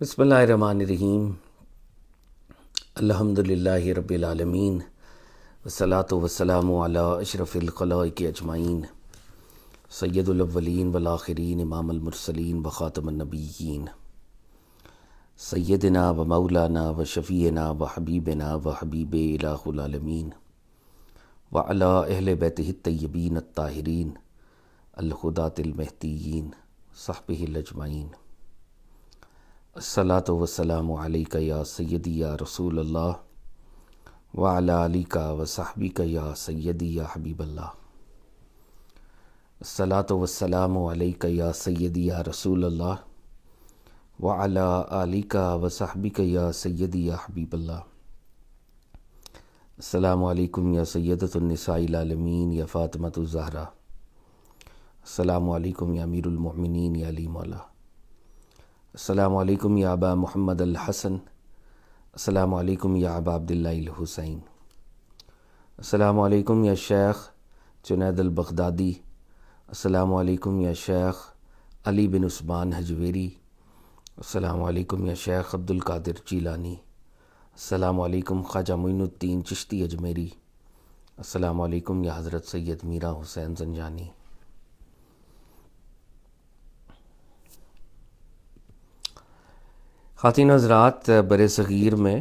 بسم اللہ الرحمن الرحیم۔ الحمدللہ رب العالمین، والصلاة والسلام علی اشرف الخلائق اجمعین، سید الاولین والآخرین، امام المرسلین وخاتم النبیین، سیدنا و مولانا و شفیعنا و حبیبنا و حبیب الہ العالمین وعلی اہل بیتہ الطیبین الطاہرین الہداۃ المہدیین صحبہ الاجمعین۔ الصلاۃ والسلام علیک یا سیدی یا رسول اللہ وعلی آلک و صحبک یا سیدی یا حبیب اللہ۔ الصلاۃ والسلام علیک یا سیدی یا رسول اللہ وعلی آلک و صحبک یا سیدی یا حبیب اللہ۔ السلام علیکم یا سیدۃ النساء العالمین یا فاطمۃ الزہرا۔ السلام علیکم یا امیر المؤمنین یا علی مولا۔ السلام علیکم یا ابا محمد الحسن۔ السلام علیکم یا ابا عبداللہ الحسین۔ السلام علیکم یا شیخ جنید البغدادی۔ السلام علیکم یا شیخ علی بن عثمان حجویری۔ السلام علیکم یا شیخ عبد القادر جیلانی۔ السلام علیکم خواجہ معین الدین چشتی اجمیری۔ السلام علیکم یا حضرت سید میرا حسین زنجانی۔ خواتین حضرات، بر صغیر میں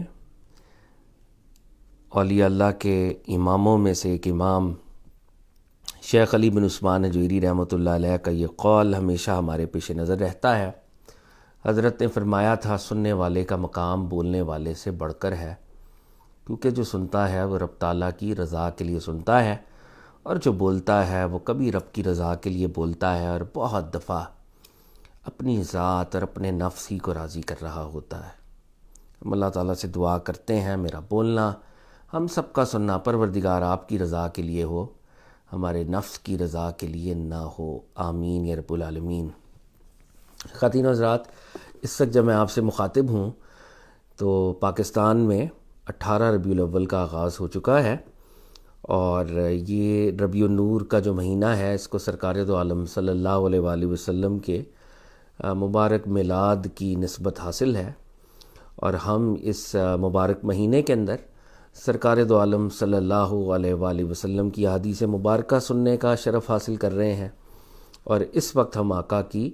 اولیاء اللہ کے اماموں میں سے ایک امام شیخ علی بن عثمان حجویری رحمۃ اللہ علیہ کا یہ قول ہمیشہ ہمارے پیش نظر رہتا ہے۔ حضرت نے فرمایا تھا، سننے والے کا مقام بولنے والے سے بڑھ کر ہے، کیونکہ جو سنتا ہے وہ رب تعالیٰ کی رضا کے لیے سنتا ہے، اور جو بولتا ہے وہ کبھی رب کی رضا کے لیے بولتا ہے، اور بہت دفعہ اپنی ذات اور اپنے نفس ہی کو راضی کر رہا ہوتا ہے۔ ہم اللہ تعالیٰ سے دعا کرتے ہیں، میرا بولنا، ہم سب کا سننا پروردگار آپ کی رضا کے لیے ہو، ہمارے نفس کی رضا کے لیے نہ ہو، آمین یا رب العالمین۔ خواتین و حضرات، اس وقت جب میں آپ سے مخاطب ہوں تو پاکستان میں 18 ربیع الاول کا آغاز ہو چکا ہے، اور یہ ربیع النور کا جو مہینہ ہے، اس کو سرکار دو عالم صلی اللہ علیہ وآلہ وسلم کے مبارک میلاد کی نسبت حاصل ہے، اور ہم اس مبارک مہینے کے اندر سرکار دو عالم صلی اللہ علیہ وآلہ وسلم کی احادیث مبارکہ سننے کا شرف حاصل کر رہے ہیں، اور اس وقت ہم آقا کی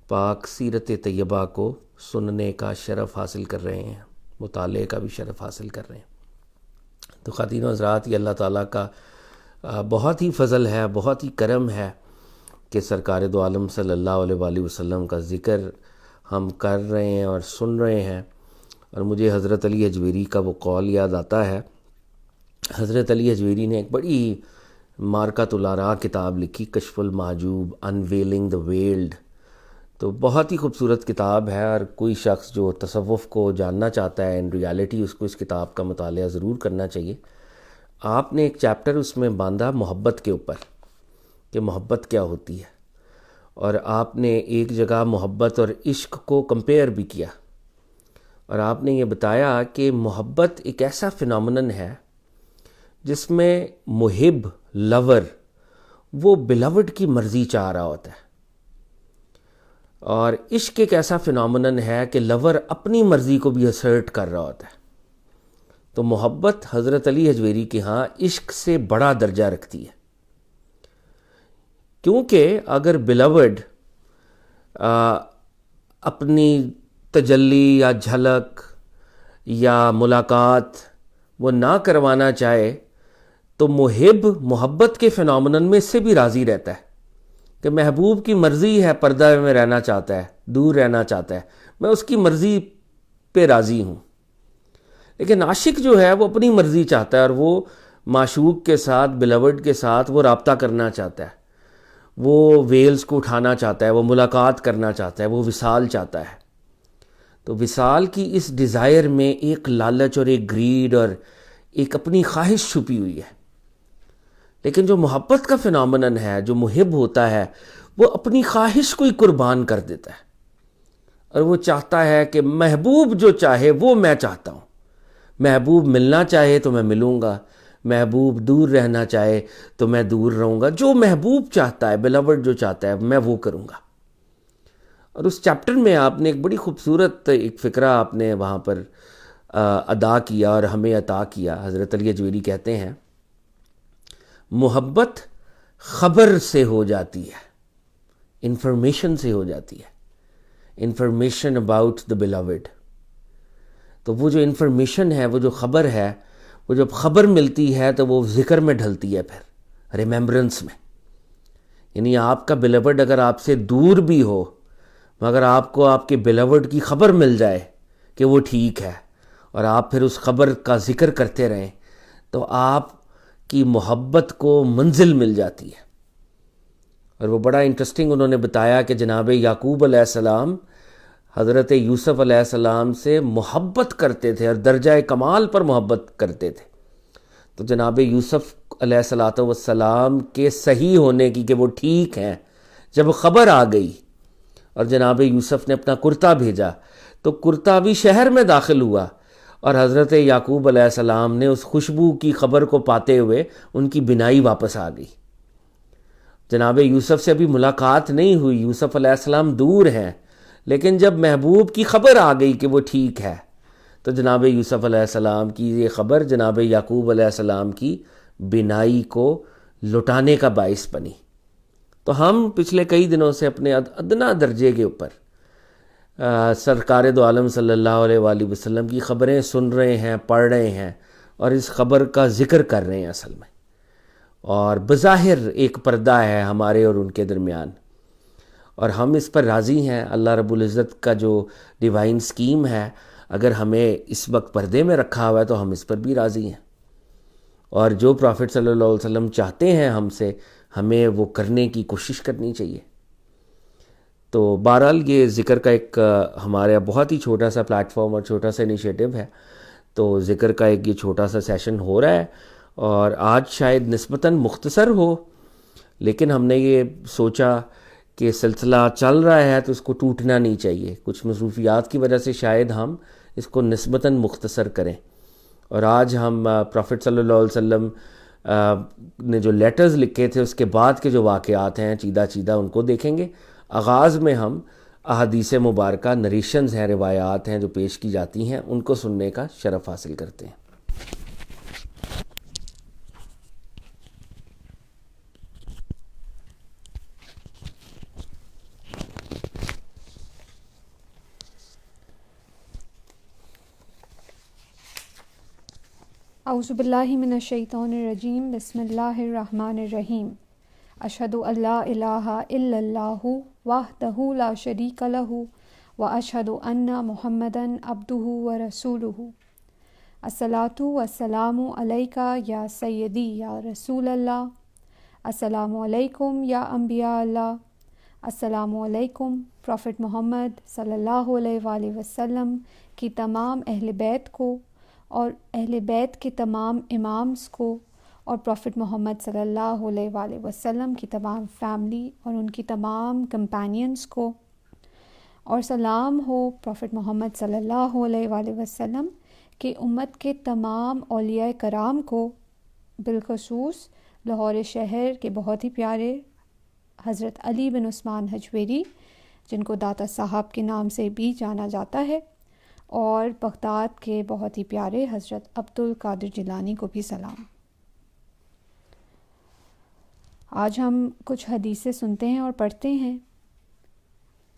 پاک سیرت طیبہ کو سننے کا شرف حاصل کر رہے ہیں، مطالعے کا بھی شرف حاصل کر رہے ہیں۔ تو خواتین و حضرات، یہ اللہ تعالیٰ کا بہت ہی فضل ہے، بہت ہی کرم ہے کہ سرکار دو عالم صلی اللہ علیہ وآلہ وسلم کا ذکر ہم کر رہے ہیں اور سن رہے ہیں۔ اور مجھے حضرت علی حجویری کا وہ قول یاد آتا ہے۔ حضرت علی حجویری نے ایک بڑی مارکۃ الاراء کتاب لکھی، کشف المحجوب، انویلنگ دا ویلڈ۔ تو بہت ہی خوبصورت کتاب ہے، اور کوئی شخص جو تصوف کو جاننا چاہتا ہے ان ریالٹی، اس کو اس کتاب کا مطالعہ ضرور کرنا چاہیے۔ آپ نے ایک چیپٹر اس میں باندھا محبت کے اوپر، کہ محبت کیا ہوتی ہے، اور آپ نے ایک جگہ محبت اور عشق کو کمپیئر بھی کیا، اور آپ نے یہ بتایا کہ محبت ایک ایسا فنامنن ہے جس میں محب، لور، وہ بلاوڈ کی مرضی چاہ رہا ہوتا ہے، اور عشق ایک ایسا فنامنن ہے کہ لور اپنی مرضی کو بھی اسرٹ کر رہا ہوتا ہے۔ تو محبت حضرت علی حجویری کے ہاں عشق سے بڑا درجہ رکھتی ہے، کیونکہ اگر بلاوڈ اپنی تجلی یا جھلک یا ملاقات وہ نہ کروانا چاہے، تو محب محبت کے فنامنن میں اس سے بھی راضی رہتا ہے کہ محبوب کی مرضی ہے، پردہ میں رہنا چاہتا ہے، دور رہنا چاہتا ہے، میں اس کی مرضی پہ راضی ہوں۔ لیکن عاشق جو ہے وہ اپنی مرضی چاہتا ہے، اور وہ معشوق کے ساتھ، بلاوڈ کے ساتھ وہ رابطہ کرنا چاہتا ہے، وہ ویلز کو اٹھانا چاہتا ہے، وہ ملاقات کرنا چاہتا ہے، وہ وصال چاہتا ہے۔ تو وصال کی اس ڈیزائر میں ایک لالچ اور ایک گریڈ اور ایک اپنی خواہش چھپی ہوئی ہے۔ لیکن جو محبت کا فنامنن ہے، جو محب ہوتا ہے، وہ اپنی خواہش کو ہی قربان کر دیتا ہے، اور وہ چاہتا ہے کہ محبوب جو چاہے وہ میں چاہتا ہوں۔ محبوب ملنا چاہے تو میں ملوں گا، محبوب دور رہنا چاہے تو میں دور رہوں گا، جو محبوب چاہتا ہے، بلاوڈ جو چاہتا ہے، میں وہ کروں گا۔ اور اس چیپٹر میں آپ نے ایک بڑی خوبصورت ایک فقرہ آپ نے وہاں پر ادا کیا اور ہمیں عطا کیا. حضرت علی اجویری کہتے ہیں محبت خبر سے ہو جاتی ہے, انفارمیشن سے ہو جاتی ہے, انفارمیشن اباؤٹ دا بیلاوڈ. تو وہ جو انفارمیشن ہے, وہ جو خبر ہے, وہ جب خبر ملتی ہے تو وہ ذکر میں ڈھلتی ہے, پھر ریمیمبرنس میں. یعنی آپ کا بیلاوڈ اگر آپ سے دور بھی ہو, مگر آپ کو آپ کے بیلاوڈ کی خبر مل جائے کہ وہ ٹھیک ہے, اور آپ پھر اس خبر کا ذکر کرتے رہیں, تو آپ کی محبت کو منزل مل جاتی ہے. اور وہ بڑا انٹرسٹنگ انہوں نے بتایا کہ جناب یعقوب علیہ السلام حضرت یوسف علیہ السلام سے محبت کرتے تھے اور درجہ کمال پر محبت کرتے تھے. تو جناب یوسف علیہ السلام کے صحیح ہونے کی کہ وہ ٹھیک ہیں جب خبر آ گئی, اور جناب یوسف نے اپنا کرتا بھیجا, تو کرتا بھی شہر میں داخل ہوا, اور حضرت یعقوب علیہ السلام نے اس خوشبو کی خبر کو پاتے ہوئے ان کی بینائی واپس آ گئی. جناب یوسف سے ابھی ملاقات نہیں ہوئی, یوسف علیہ السلام دور ہیں, لیکن جب محبوب کی خبر آ گئی کہ وہ ٹھیک ہے, تو جناب یوسف علیہ السلام کی یہ خبر جناب یعقوب علیہ السلام کی بینائی کو لٹانے کا باعث بنی. تو ہم پچھلے کئی دنوں سے اپنے ادنا درجے کے اوپر سرکار دو عالم صلی اللہ علیہ وآلہ وسلم کی خبریں سن رہے ہیں, پڑھ رہے ہیں, اور اس خبر کا ذکر کر رہے ہیں اصل میں. اور بظاہر ایک پردہ ہے ہمارے اور ان کے درمیان, اور ہم اس پر راضی ہیں. اللہ رب العزت کا جو ڈیوائن سکیم ہے, اگر ہمیں اس وقت پردے میں رکھا ہوا ہے تو ہم اس پر بھی راضی ہیں, اور جو پرافٹ صلی اللہ علیہ وسلم چاہتے ہیں ہم سے, ہمیں وہ کرنے کی کوشش کرنی چاہیے. تو بہرحال یہ ذکر کا ایک ہمارا بہت ہی چھوٹا سا پلیٹ فارم اور چھوٹا سا انیشیٹو ہے. تو ذکر کا ایک یہ چھوٹا سا سیشن ہو رہا ہے, اور آج شاید نسبتاً مختصر ہو, لیکن ہم نے یہ سوچا کہ سلسلہ چل رہا ہے تو اس کو ٹوٹنا نہیں چاہیے. کچھ مصروفیات کی وجہ سے شاید ہم اس کو نسبتاً مختصر کریں. اور آج ہم پرافٹ صلی اللہ علیہ وسلم نے جو لیٹرز لکھے تھے اس کے بعد کے جو واقعات ہیں چیدہ چیدہ ان کو دیکھیں گے. آغاز میں ہم احادیث مبارکہ نریشنز ہیں, روایات ہیں جو پیش کی جاتی ہیں, ان کو سننے کا شرف حاصل کرتے ہیں. اعوذ باللہ من الشیطان الرجیم. بسم اللہ الرحمن الرحیم. اشہد ان لا الہ الا اللہ وحدہ لا شریک لہ واشہد ان محمدا عبدہ ورسولہ. الصلاۃ والسلام علیک یا سیدی یا رسول اللہ. السلام علیکم یا انبیاء اللہ. السلام علیکم پروفٹ محمد صلی اللہ علیہ وآلہ وسلم کی تمام اہل بیت کو, اور اہل بیت کے تمام امامز کو, اور پروفٹ محمد صلی اللہ علیہ وآلہ وسلم کی تمام فیملی اور ان کی تمام کمپینینز کو, اور سلام ہو پروفٹ محمد صلی اللہ علیہ وآلہ وسلم کے امت کے تمام اولیاء کرام کو, بالخصوص لاہور شہر کے بہت ہی پیارے حضرت علی بن عثمان حجویری, جن کو داتا صاحب کے نام سے بھی جانا جاتا ہے, اور بغداد کے بہت ہی پیارے حضرت عبد القادر جیلانی کو بھی سلام. آج ہم کچھ حدیثیں سنتے ہیں اور پڑھتے ہیں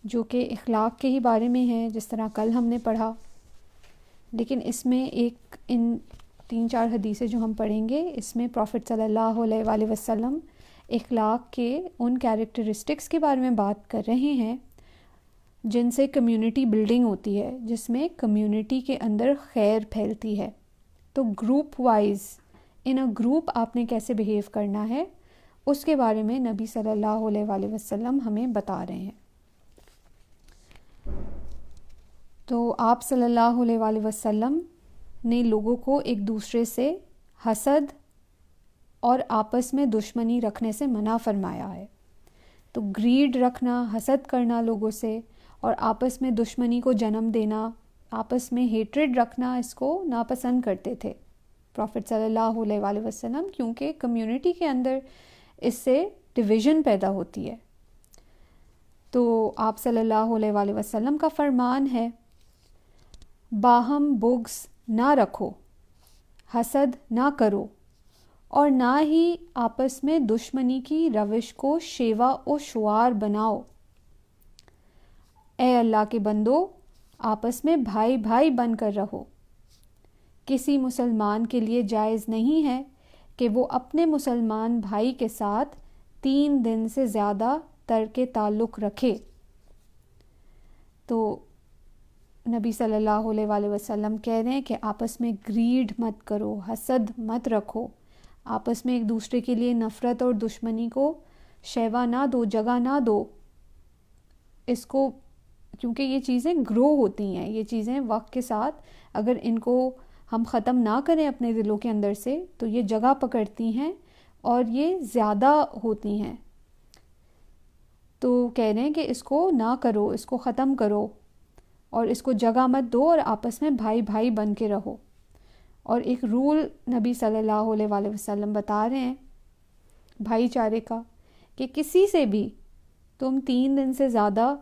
جو کہ اخلاق کے ہی بارے میں ہیں, جس طرح کل ہم نے پڑھا. لیکن اس میں ان 3-4 حدیثیں جو ہم پڑھیں گے, اس میں پروفٹ صلی اللہ علیہ وآلہ وسلم اخلاق کے ان کیریکٹرسٹکس کے بارے میں بات کر رہے ہیں جن سے کمیونٹی بلڈنگ ہوتی ہے, جس میں کمیونٹی کے اندر خیر پھیلتی ہے. تو group wise in a group آپ نے کیسے بیہیو کرنا ہے, اس کے بارے میں نبی صلی اللہ علیہ وآلہ وسلم ہمیں بتا رہے ہیں. تو آپ صلی اللہ علیہ وآلہ وسلم نے لوگوں کو ایک دوسرے سے حسد اور آپس میں دشمنی رکھنے سے منع فرمایا ہے. تو گریڈ رکھنا, حسد کرنا لوگوں سے, اور آپس میں دشمنی کو جنم دینا, آپس میں ہیٹریڈ رکھنا, اس کو ناپسند کرتے تھے پروفٹ صلی اللہ علیہ وآلہ وسلم, کیونکہ کمیونٹی کے اندر اس سے ڈویژن پیدا ہوتی ہے. تو آپ صلی اللہ علیہ وآلہ وسلم کا فرمان ہے باہم بغض نہ رکھو، حسد نہ کرو، اور نہ ہی آپس میں دشمنی کی روش کو شیوا و شعار بناؤ۔ اے اللہ کے بندو، آپس میں بھائی بھائی بن کر رہو۔ کسی مسلمان کے لیے جائز نہیں ہے کہ وہ اپنے مسلمان بھائی کے ساتھ 3 دن سے زیادہ ترک تعلق رکھے۔ تو نبی صلی اللہ علیہ وآلہ وسلم کہہ رہے ہیں کہ آپس میں گریڈ مت کرو، حسد مت رکھو، آپس میں ایک دوسرے کے لیے نفرت اور دشمنی کو شیوا نہ دو، جگہ نہ دو اس کو، کیونکہ یہ چیزیں گرو ہوتی ہیں، یہ چیزیں وقت کے ساتھ اگر ان کو ہم ختم نہ کریں اپنے دلوں کے اندر سے تو یہ جگہ پکڑتی ہیں اور یہ زیادہ ہوتی ہیں۔ تو کہہ رہے ہیں کہ اس کو نہ کرو، اس کو ختم کرو اور اس کو جگہ مت دو، اور آپس میں بھائی بھائی بن کے رہو۔ اور ایک رول نبی صلی اللہ علیہ وآلہ وسلم بتا رہے ہیں بھائی چارے کا، کہ کسی سے بھی تم 3 دن سے زیادہ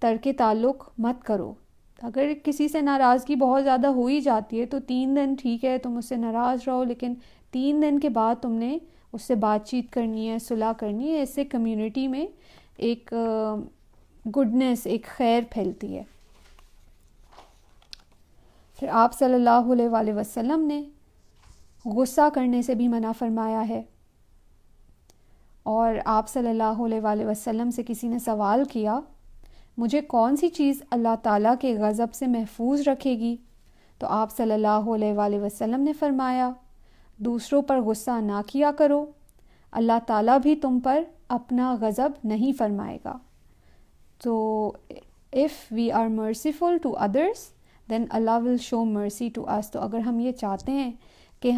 ترک تعلق مت کرو۔ اگر کسی سے ناراضگی بہت زیادہ ہو ہی جاتی ہے تو 3 دن ٹھیک ہے، تم اس سے ناراض رہو، لیکن 3 دن کے بعد تم نے اس سے بات چیت کرنی ہے، صلح کرنی ہے۔ اس سے کمیونٹی میں ایک گڈنس، ایک خیر پھیلتی ہے۔ پھر آپ صلی اللہ علیہ وآلہ وسلم نے غصہ کرنے سے بھی منع فرمایا ہے، اور آپ صلی اللہ علیہ وآلہ وسلم سے کسی نے سوال کیا مجھے کون سی چیز اللہ تعالیٰ کے غضب سے محفوظ رکھے گی؟ تو آپ صلی اللہ علیہ وآلہ وسلم نے فرمایا دوسروں پر غصہ نہ کیا کرو، اللہ تعالیٰ بھی تم پر اپنا غضب نہیں فرمائے گا۔ تو if we are merciful to others then Allah will show mercy to us۔ تو اگر ہم یہ چاہتے ہیں کہ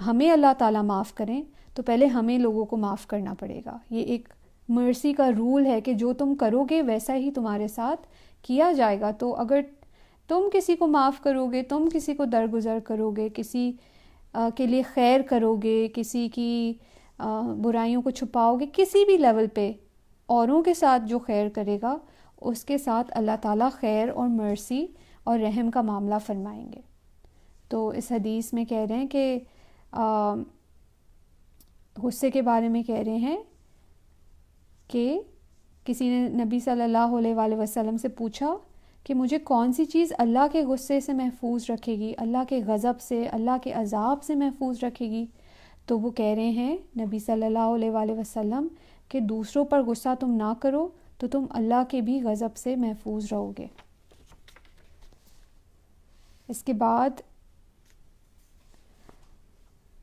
ہمیں اللہ تعالیٰ معاف کریں تو پہلے ہمیں لوگوں کو معاف کرنا پڑے گا۔ یہ ایک مرسی کا رول ہے کہ جو تم کرو گے ویسا ہی تمہارے ساتھ کیا جائے گا۔ تو اگر تم کسی کو معاف کرو گے، تم کسی کو درگزر کرو گے، کسی کے لیے خیر کرو گے، کسی کی برائیوں کو چھپاؤ گے، کسی بھی لیول پہ اوروں کے ساتھ جو خیر کرے گا اس کے ساتھ اللہ تعالیٰ خیر اور مرسی اور رحم کا معاملہ فرمائیں گے۔ تو اس حدیث میں کہہ رہے ہیں کہ غصے کے بارے میں کہہ رہے ہیں کہ کسی نے نبی صلی اللہ علیہ وآلہ وسلم سے پوچھا کہ مجھے کون سی چیز اللہ کے غصے سے محفوظ رکھے گی، اللہ کے غضب سے، اللہ کے عذاب سے محفوظ رکھے گی؟ تو وہ کہہ رہے ہیں نبی صلی اللہ علیہ وآلہ وسلم کہ دوسروں پر غصہ تم نہ کرو تو تم اللہ کے بھی غضب سے محفوظ رہو گے۔ اس کے بعد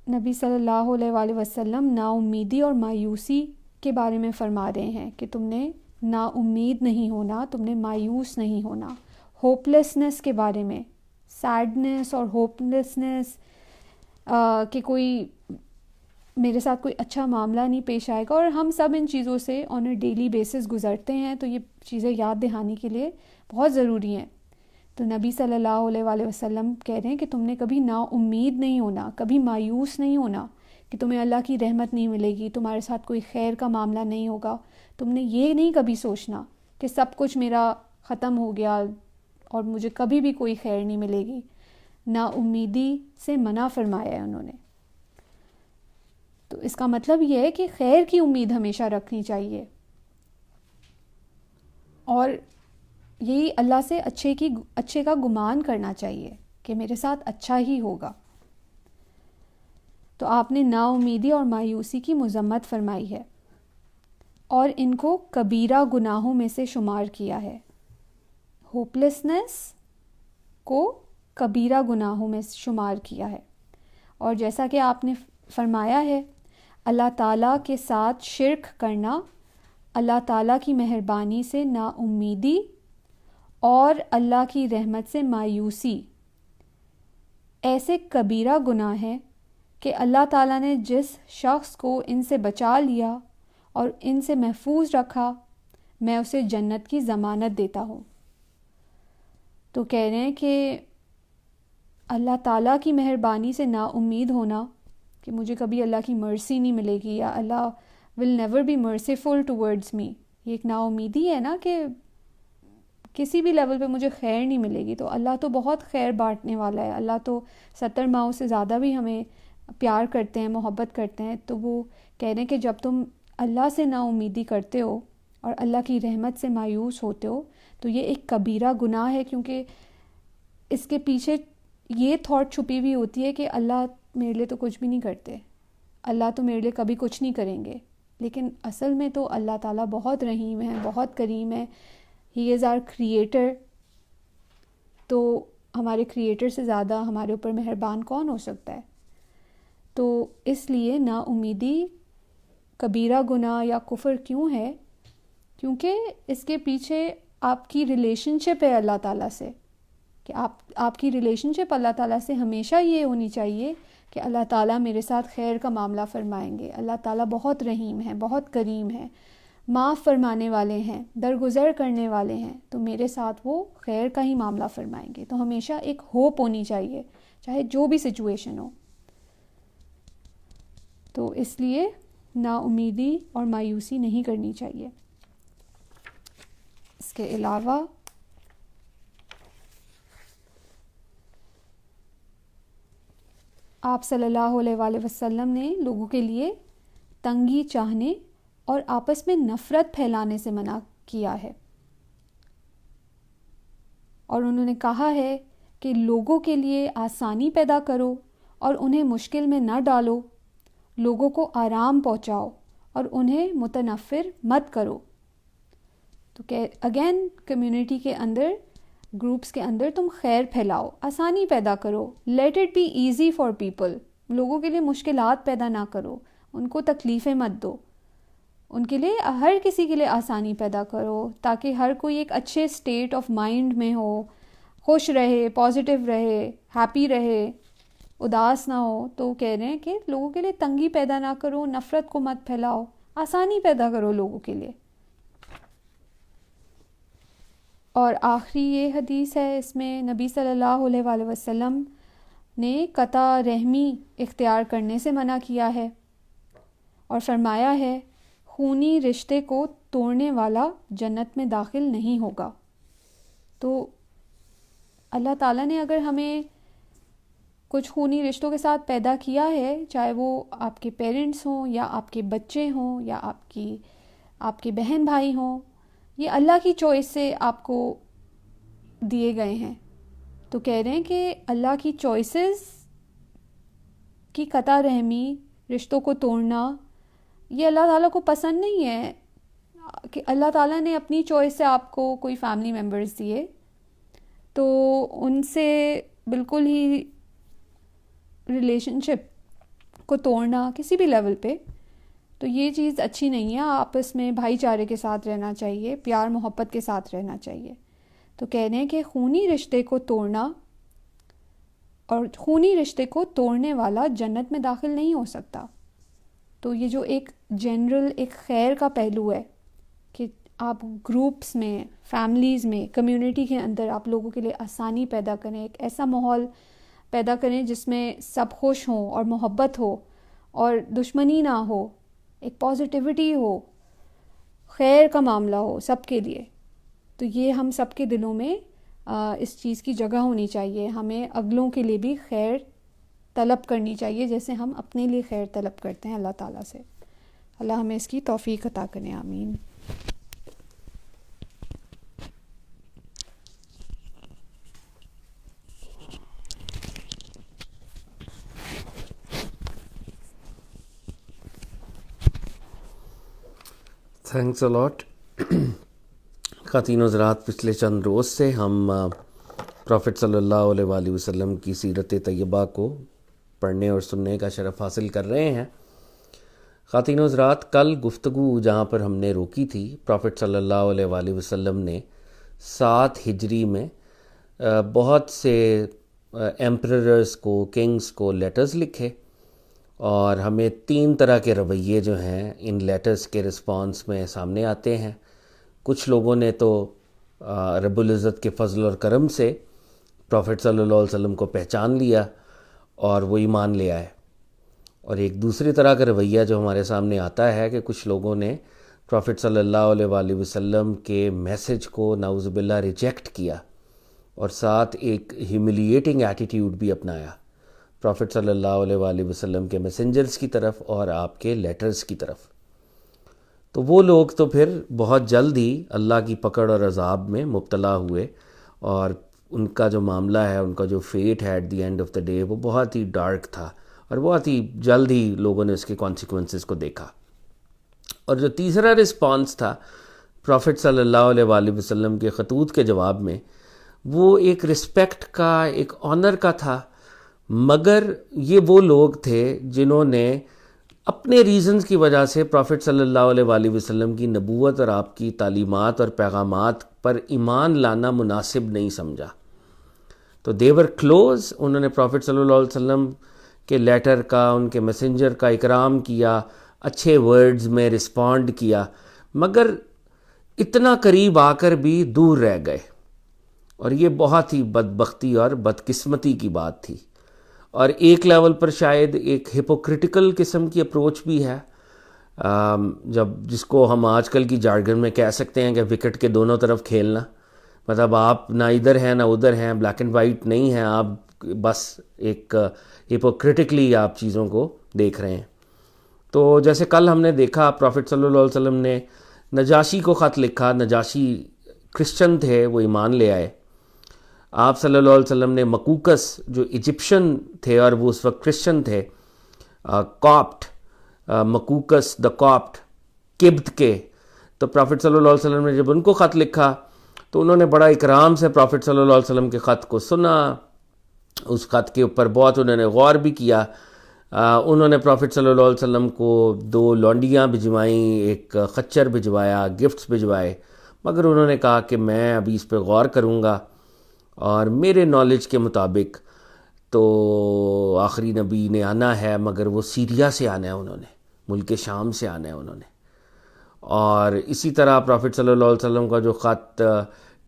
نبی صلی اللہ علیہ وآلہ وسلم نا امیدی اور مایوسی کے بارے میں فرما رہے ہیں کہ تم نے نا امید نہیں ہونا، تم نے مایوس نہیں ہونا۔ ہوپلیسنس کے بارے میں، سیڈنس اور ہوپلیسنس کہ کوئی میرے ساتھ کوئی اچھا معاملہ نہیں پیش آئے گا، اور ہم سب ان چیزوں سے آن اے ڈیلی بیسس گزرتے ہیں، تو یہ چیزیں یاد دہانی کے لیے بہت ضروری ہیں۔ تو نبی صلی اللہ علیہ وآلہ وسلم کہہ رہے ہیں کہ تم نے کبھی نا امید نہیں ہونا، کبھی مایوس نہیں ہونا کہ تمہیں اللہ کی رحمت نہیں ملے گی، تمہارے ساتھ کوئی خیر کا معاملہ نہیں ہوگا۔ تم نے یہ نہیں کبھی سوچنا کہ سب کچھ میرا ختم ہو گیا اور مجھے کبھی بھی کوئی خیر نہیں ملے گی۔ نا امیدی سے منع فرمایا ہے انہوں نے۔ تو اس کا مطلب یہ ہے کہ خیر کی امید ہمیشہ رکھنی چاہیے، اور یہی اللہ سے اچھے کا گمان کرنا چاہیے کہ میرے ساتھ اچھا ہی ہوگا۔ تو آپ نے نا امیدی اور مایوسی کی مذمت فرمائی ہے اور ان کو کبیرہ گناہوں میں سے شمار کیا ہے۔ ہوپلیسنس کو کبیرہ گناہوں میں شمار کیا ہے، اور جیسا کہ آپ نے فرمایا ہے اللہ تعالیٰ کے ساتھ شرک کرنا، اللہ تعالیٰ کی مہربانی سے نا امیدی اور اللہ کی رحمت سے مایوسی ایسے کبیرہ گناہ ہیں کہ اللہ تعالیٰ نے جس شخص کو ان سے بچا لیا اور ان سے محفوظ رکھا، میں اسے جنت کی ضمانت دیتا ہوں۔ تو کہہ رہے ہیں کہ اللہ تعالیٰ کی مہربانی سے نا امید ہونا کہ مجھے کبھی اللہ کی مرسی نہیں ملے گی، یا Allah will never be merciful towards me, یہ ایک نا امیدی ہے نا کہ کسی بھی لیول پہ مجھے خیر نہیں ملے گی. تو اللہ تو بہت خیر بانٹنے والا ہے. اللہ تو 70 ماؤں سے زیادہ بھی ہمیں پیار کرتے ہیں, محبت کرتے ہیں. تو وہ کہہ رہے ہیں کہ جب تم اللہ سے نا امیدی کرتے ہو اور اللہ کی رحمت سے مایوس ہوتے ہو تو یہ ایک کبیرہ گناہ ہے, کیونکہ اس کے پیچھے یہ تھاٹ چھپی ہوئی ہوتی ہے کہ اللہ میرے لیے تو کچھ بھی نہیں کرتے, اللہ تو میرے لیے کبھی کچھ نہیں کریں گے. لیکن اصل میں تو اللہ تعالیٰ بہت رحیم ہے, بہت کریم ہے. ہی از آر کریٹر. تو ہمارے کریٹر سے زیادہ ہمارے اوپر مہربان کون ہو سکتا ہے؟ تو اس لیے نا امیدی کبیرہ گناہ یا کفر کیوں ہے؟ کیونکہ اس کے پیچھے آپ کی ریلیشن شپ ہے اللہ تعالیٰ سے, کہ آپ کی ریلیشن شپ اللہ تعالیٰ سے ہمیشہ یہ ہونی چاہیے کہ اللہ تعالیٰ میرے ساتھ خیر کا معاملہ فرمائیں گے. اللہ تعالیٰ بہت رحیم ہے, بہت کریم ہے, معاف فرمانے والے ہیں, درگزر کرنے والے ہیں, تو میرے ساتھ وہ خیر کا ہی معاملہ فرمائیں گے. تو ہمیشہ ایک ہوپ ہونی چاہیے چاہے جو بھی سچویشن ہو. تو اس لیے نا امیدی اور مایوسی نہیں کرنی چاہیے. اس کے علاوہ آپ صلی اللہ علیہ وآلہ وسلم نے لوگوں کے لیے تنگی چاہنے اور آپس میں نفرت پھیلانے سے منع کیا ہے, اور انہوں نے کہا ہے کہ لوگوں کے لیے آسانی پیدا کرو اور انہیں مشکل میں نہ ڈالو, لوگوں کو آرام پہنچاؤ اور انہیں متنفر مت کرو. تو کہ اگین کمیونٹی کے اندر, گروپس کے اندر تم خیر پھیلاؤ, آسانی پیدا کرو. Let it be easy for people. لوگوں کے لیے مشکلات پیدا نہ کرو, ان کو تکلیفیں مت دو, ان کے لیے ہر کسی کے لیے آسانی پیدا کرو تاکہ ہر کوئی ایک اچھے اسٹیٹ آف مائنڈ میں ہو, خوش رہے, پازیٹیو رہے, ہیپی رہے, اداس نہ ہو. تو کہہ رہے ہیں کہ لوگوں کے لیے تنگی پیدا نہ کرو, نفرت کو مت پھیلاؤ, آسانی پیدا کرو لوگوں کے لیے. اور آخری یہ حدیث ہے, اس میں نبی صلی اللہ علیہ وآلہ وسلم نے قطع رحمی اختیار کرنے سے منع کیا ہے اور فرمایا ہے خونی رشتے کو توڑنے والا جنت میں داخل نہیں ہوگا. تو اللہ تعالیٰ نے اگر ہمیں کچھ خونی رشتوں کے ساتھ پیدا کیا ہے, چاہے وہ آپ کے پیرنٹس ہوں یا آپ کے بچے ہوں یا آپ کے بہن بھائی ہوں, یہ اللہ کی چوائس سے آپ کو دیے گئے ہیں. تو کہہ رہے ہیں کہ اللہ کی چوائسز کی قطع رحمی, رشتوں کو توڑنا, یہ اللہ تعالیٰ کو پسند نہیں ہے. کہ اللہ تعالیٰ نے اپنی چوائس سے آپ کو کوئی فیملی ممبرز دیے تو ان سے بالکل ہی ریلیشن شپ کو توڑنا کسی بھی لیول پہ, تو یہ چیز اچھی نہیں ہے. آپس میں بھائی چارے کے ساتھ رہنا چاہیے, پیار محبت کے ساتھ رہنا چاہیے. تو کہہ رہے ہیں کہ خونی رشتے کو توڑنا اور خونی رشتے کو توڑنے والا جنت میں داخل نہیں ہو سکتا. تو یہ جو ایک جنرل ایک خیر کا پہلو ہے کہ آپ گروپس میں, فیملیز میں, کمیونٹی کے اندر آپ لوگوں کے لیے آسانی پیدا کریں, ایک ایسا ماحول پیدا کریں جس میں سب خوش ہوں اور محبت ہو اور دشمنی نہ ہو, ایک پازیٹیوٹی ہو, خیر کا معاملہ ہو سب کے لیے. تو یہ ہم سب کے دلوں میں اس چیز کی جگہ ہونی چاہیے. ہمیں اگلوں کے لیے بھی خیر طلب کرنی چاہیے جیسے ہم اپنے لیے خیر طلب کرتے ہیں اللہ تعالیٰ سے. اللہ ہمیں اس کی توفیق عطا کرے, آمین. تھینکس اے لاٹ. خواتین و حضرات, پچھلے چند روز سے ہم پروفٹ صلی اللہ علیہ وآلہ وسلم کی سیرت طیبہ کو پڑھنے اور سننے کا شرف حاصل کر رہے ہیں. خواتین و حضرات, کل گفتگو جہاں پر ہم نے روکی تھی, پروفٹ صلی اللہ علیہ وآلہ وسلم نے 7 ہجری میں بہت سے ایمپررز کو, کنگز کو لیٹرز لکھے, اور ہمیں 3 طرح کے رویے جو ہیں ان لیٹرز کے رسپانس میں سامنے آتے ہیں. کچھ لوگوں نے تو رب العزت کے فضل اور کرم سے پروفٹ صلی اللہ علیہ وسلم کو پہچان لیا اور وہ ایمان لے آئے, اور ایک دوسری طرح کا رویہ جو ہمارے سامنے آتا ہے کہ کچھ لوگوں نے پروفٹ صلی اللہ علیہ وآلہ وسلم کے میسج کو نعوذ باللہ ریجیکٹ کیا اور ساتھ ایک ہیوملیٹنگ ایٹیٹیوڈ بھی اپنایا پروفٹ صلی اللہ علیہ وآلہ وسلم کے میسنجرز کی طرف اور آپ کے لیٹرز کی طرف، تو وہ لوگ تو پھر بہت جلد ہی اللہ کی پکڑ اور عذاب میں مبتلا ہوئے، اور ان کا جو معاملہ ہے، ان کا جو فیٹ ہے at the end of the day, وہ بہت ہی ڈارک تھا اور بہت ہی جلد ہی لوگوں نے اس کے کانسیکوینسز کو دیکھا۔ اور جو تیسرا رسپانس تھا پروفٹ صلی اللہ علیہ وآلہ وسلم کے خطوط کے جواب میں، وہ ایک رسپیکٹ کا، ایک آنر کا تھا، مگر یہ وہ لوگ تھے جنہوں نے اپنے ریزنز کی وجہ سے پروفٹ صلی اللہ علیہ وآلہ وسلم کی نبوت اور آپ کی تعلیمات اور پیغامات پر ایمان لانا مناسب نہیں سمجھا۔ تو دیور کلوز، انہوں نے پروفٹ صلی اللہ علیہ وسلم کے لیٹر کا، ان کے میسنجر کا اکرام کیا، اچھے ورڈز میں رسپونڈ کیا، مگر اتنا قریب آ کر بھی دور رہ گئے، اور یہ بہت ہی بدبختی اور بدقسمتی کی بات تھی، اور ایک لیول پر شاید ایک ہپوکریٹیکل قسم کی اپروچ بھی ہے، جس کو ہم آج کل کی جارگن میں کہہ سکتے ہیں کہ وکٹ کے دونوں طرف کھیلنا، مطلب آپ نہ ادھر ہیں نہ ادھر ہیں، بلیک اینڈ وائٹ نہیں ہیں، آپ بس ایک ہپوکریٹکلی آپ چیزوں کو دیکھ رہے ہیں۔ تو جیسے کل ہم نے دیکھا پروفٹ صلی اللہ علیہ وسلم نے نجاشی کو خط لکھا، نجاشی کرسچن تھے، وہ ایمان لے آئے۔ آپ صلی اللہ علیہ وسلم نے مکوکس جو ایجپشن تھے اور وہ اس وقت کرسچن تھے، کاپٹ، مکوکس دا کاپٹ، قبط کے، تو پروفٹ صلی اللہ علیہ وسلم نے جب ان کو خط لکھا تو انہوں نے بڑا اکرام سے پروفٹ صلی اللہ علیہ وسلم کے خط کو سنا، اس خط کے اوپر بہت انہوں نے غور بھی کیا۔ انہوں نے پروفٹ صلی اللہ علیہ وسلم کو 2 لونڈیاں بھجوائیں، ایک خچر بھجوایا، گفٹس بھجوائے، مگر انہوں نے کہا کہ میں ابھی اس پہ غور کروں گا، اور میرے نالج کے مطابق تو آخری نبی نے آنا ہے، مگر وہ سیریا سے آنا ہے، انہوں نے ملک شام سے آنا ہے انہوں نے۔ اور اسی طرح پروفٹ صلی اللہ علیہ وسلم کا جو خط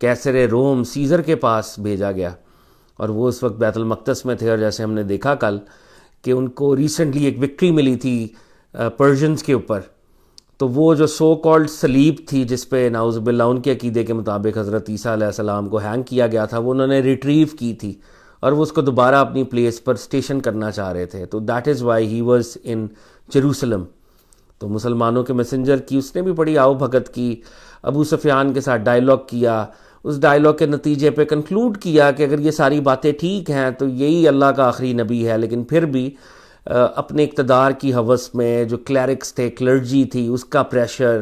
کیسر روم سیزر کے پاس بھیجا گیا، اور وہ اس وقت بیت المقدس میں تھے، اور جیسے ہم نے دیکھا کل کہ ان کو ریسنٹلی ایک وکٹری ملی تھی پرشینز کے اوپر، تو وہ جو سو کالڈ صلیب تھی جس پہ نعوذ باللہ ان کے عقیدے کے مطابق حضرت عیسیٰ علیہ السلام کو ہینگ کیا گیا تھا، وہ انہوں نے ریٹریو کی تھی، اور وہ اس کو دوبارہ اپنی پلیس پر اسٹیشن کرنا چاہ رہے تھے، تو that is why he was in Jerusalem. تو مسلمانوں کے میسنجر کی اس نے بھی بڑی آؤ بھگت کی، ابو سفیان کے ساتھ ڈائلاگ کیا، اس ڈائلاگ کے نتیجے پہ کنکلوڈ کیا کہ اگر یہ ساری باتیں ٹھیک ہیں تو یہی اللہ کا آخری نبی ہے، لیکن پھر بھی اپنے اقتدار کی ہوس میں جو کلیرکس تھے، کلرجی تھی، اس کا پریشر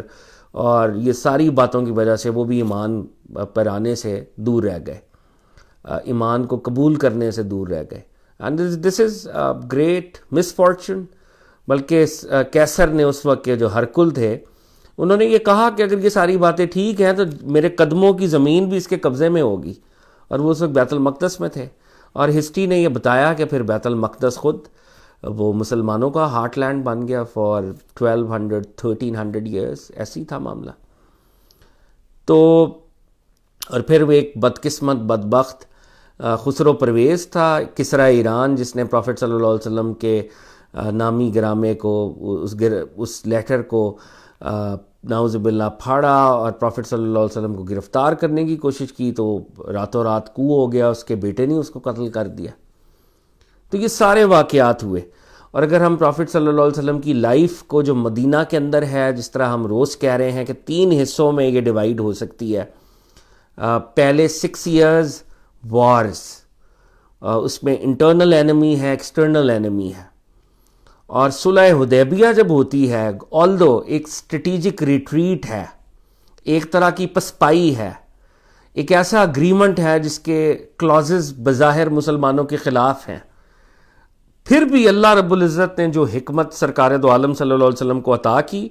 اور یہ ساری باتوں کی وجہ سے وہ بھی ایمان پر آنے سے دور رہ گئے، ایمان کو قبول کرنے سے دور رہ گئے، and this is great miss fortune. بلکہ کیسر نے اس وقت کے جو ہرکل تھے، انہوں نے یہ کہا کہ اگر یہ ساری باتیں ٹھیک ہیں تو میرے قدموں کی زمین بھی اس کے قبضے میں ہوگی، اور وہ اس وقت بیت المقدس میں تھے، اور ہسٹری نے یہ بتایا کہ پھر بیت المقدس خود وہ مسلمانوں کا ہارٹ لینڈ بن گیا فار 1300 ایئرس، ایسی تھا معاملہ۔ تو اور پھر وہ ایک بدقسمت بدبخت خسرو پرویز تھا، کسرا ایران، جس نے پروفٹ صلی اللہ علیہ وسلم کے نامی گرامے کو، اس لیٹر کو نعوذ باللہ پھاڑا اور پروفٹ صلی اللہ علیہ وسلم کو گرفتار کرنے کی کوشش کی، تو راتوں رات کو ہو گیا، اس کے بیٹے نے اس کو قتل کر دیا۔ تو یہ سارے واقعات ہوئے، اور اگر ہم پروفٹ صلی اللہ علیہ وسلم کی لائف کو جو مدینہ کے اندر ہے، جس طرح ہم روز کہہ رہے ہیں کہ 3 حصوں میں یہ ڈیوائیڈ ہو سکتی ہے، پہلے 6 ایئرز وارز، اس میں انٹرنل اینمی ہے، ایکسٹرنل اینمی ہے، اور صلح حدیبیہ جب ہوتی ہے، آلدو ایک اسٹریٹجک ریٹریٹ ہے، ایک طرح کی پسپائی ہے، ایک ایسا اگریمنٹ ہے جس کے کلازز بظاہر مسلمانوں کے خلاف ہیں، پھر بھی اللہ رب العزت نے جو حکمت سرکار دو عالم صلی اللہ علیہ وسلم کو عطا کی،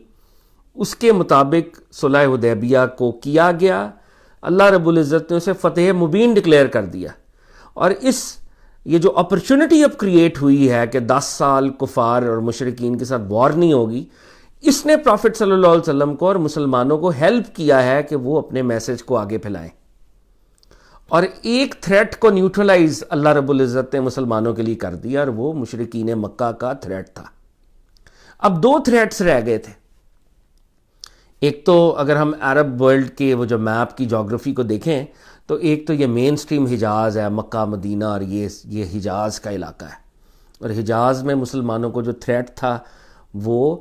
اس کے مطابق صلح حدیبیہ کو کیا گیا، اللہ رب العزت نے اسے فتح مبین ڈکلیئر کر دیا، اور یہ جو اپرچونٹی اب کریٹ ہوئی ہے کہ 10 سال کفار اور مشرکین کے ساتھ وار نہیں ہوگی، اس نے پروفٹ صلی اللہ علیہ وسلم کو اور مسلمانوں کو ہیلپ کیا ہے کہ وہ اپنے میسج کو آگے پھیلائیں، اور ایک تھریٹ کو نیوٹرلائز اللہ رب العزت نے مسلمانوں کے لیے کر دیا، اور وہ مشرکین مکہ کا تھریٹ تھا۔ اب 2 تھریٹس رہ گئے تھے، ایک تو اگر ہم عرب ورلڈ کے وہ جو میپ کی جغرافی کو دیکھیں تو ایک تو یہ مین سٹریم حجاز ہے، مکہ مدینہ، اور یہ حجاز کا علاقہ ہے، اور حجاز میں مسلمانوں کو جو تھریٹ تھا وہ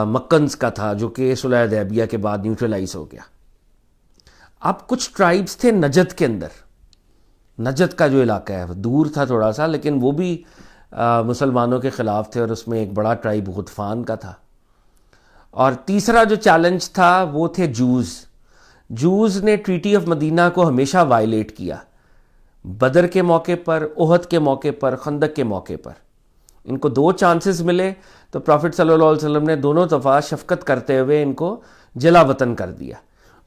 مکنز کا تھا، جو کہ صلح حدیبیہ کے بعد نیوٹرلائز ہو گیا۔ اب کچھ ٹرائبز تھے نجد کے اندر، نجد کا جو علاقہ ہے وہ دور تھا تھوڑا سا، لیکن وہ بھی مسلمانوں کے خلاف تھے، اور اس میں ایک بڑا ٹرائب غطفان کا تھا۔ اور تیسرا جو چیلنج تھا وہ تھے جوز نے ٹریٹی آف مدینہ کو ہمیشہ وائلیٹ کیا، بدر کے موقع پر، احد کے موقع پر، خندق کے موقع پر۔ ان کو 2 چانسز ملے تو پروفٹ صلی اللہ علیہ وسلم نے دونوں دفعہ شفقت کرتے ہوئے ان کو جلا وطن کر دیا،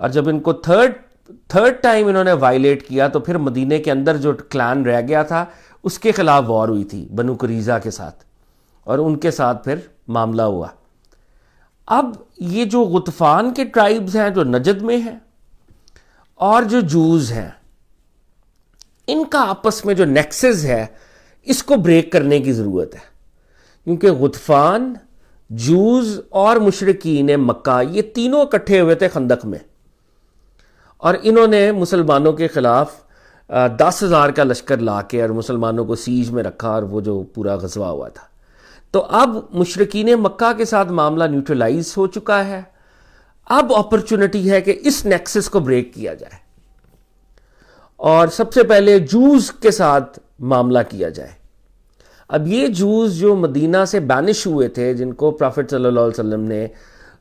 اور جب ان کو تھرڈ ٹائم انہوں نے وائلیٹ کیا تو پھر مدینے کے اندر جو کلان رہ گیا تھا اس کے خلاف وار ہوئی تھی بنو قریظہ کے ساتھ، اور ان کے ساتھ پھر معاملہ ہوا۔ اب یہ جو غطفان کے ٹرائبز ہیں جو نجد میں ہیں اور جو جوز ہیں، ان کا آپس میں جو نیکسز ہے اس کو بریک کرنے کی ضرورت ہے، کیونکہ غطفان، جوز اور مشرکین مکہ یہ تینوں اکٹھے ہوئے تھے خندق میں، اور انہوں نے مسلمانوں کے خلاف 10,000 کا لشکر لا کے اور مسلمانوں کو سیج میں رکھا، اور وہ جو پورا غزوہ ہوا تھا۔ تو اب مشرکین مکہ کے ساتھ معاملہ نیوٹرلائز ہو چکا ہے، اب اپرچونٹی ہے کہ اس نیکسس کو بریک کیا جائے، اور سب سے پہلے جوز کے ساتھ معاملہ کیا جائے۔ اب یہ جوز جو مدینہ سے بینش ہوئے تھے، جن کو پروفٹ صلی اللہ علیہ وسلم نے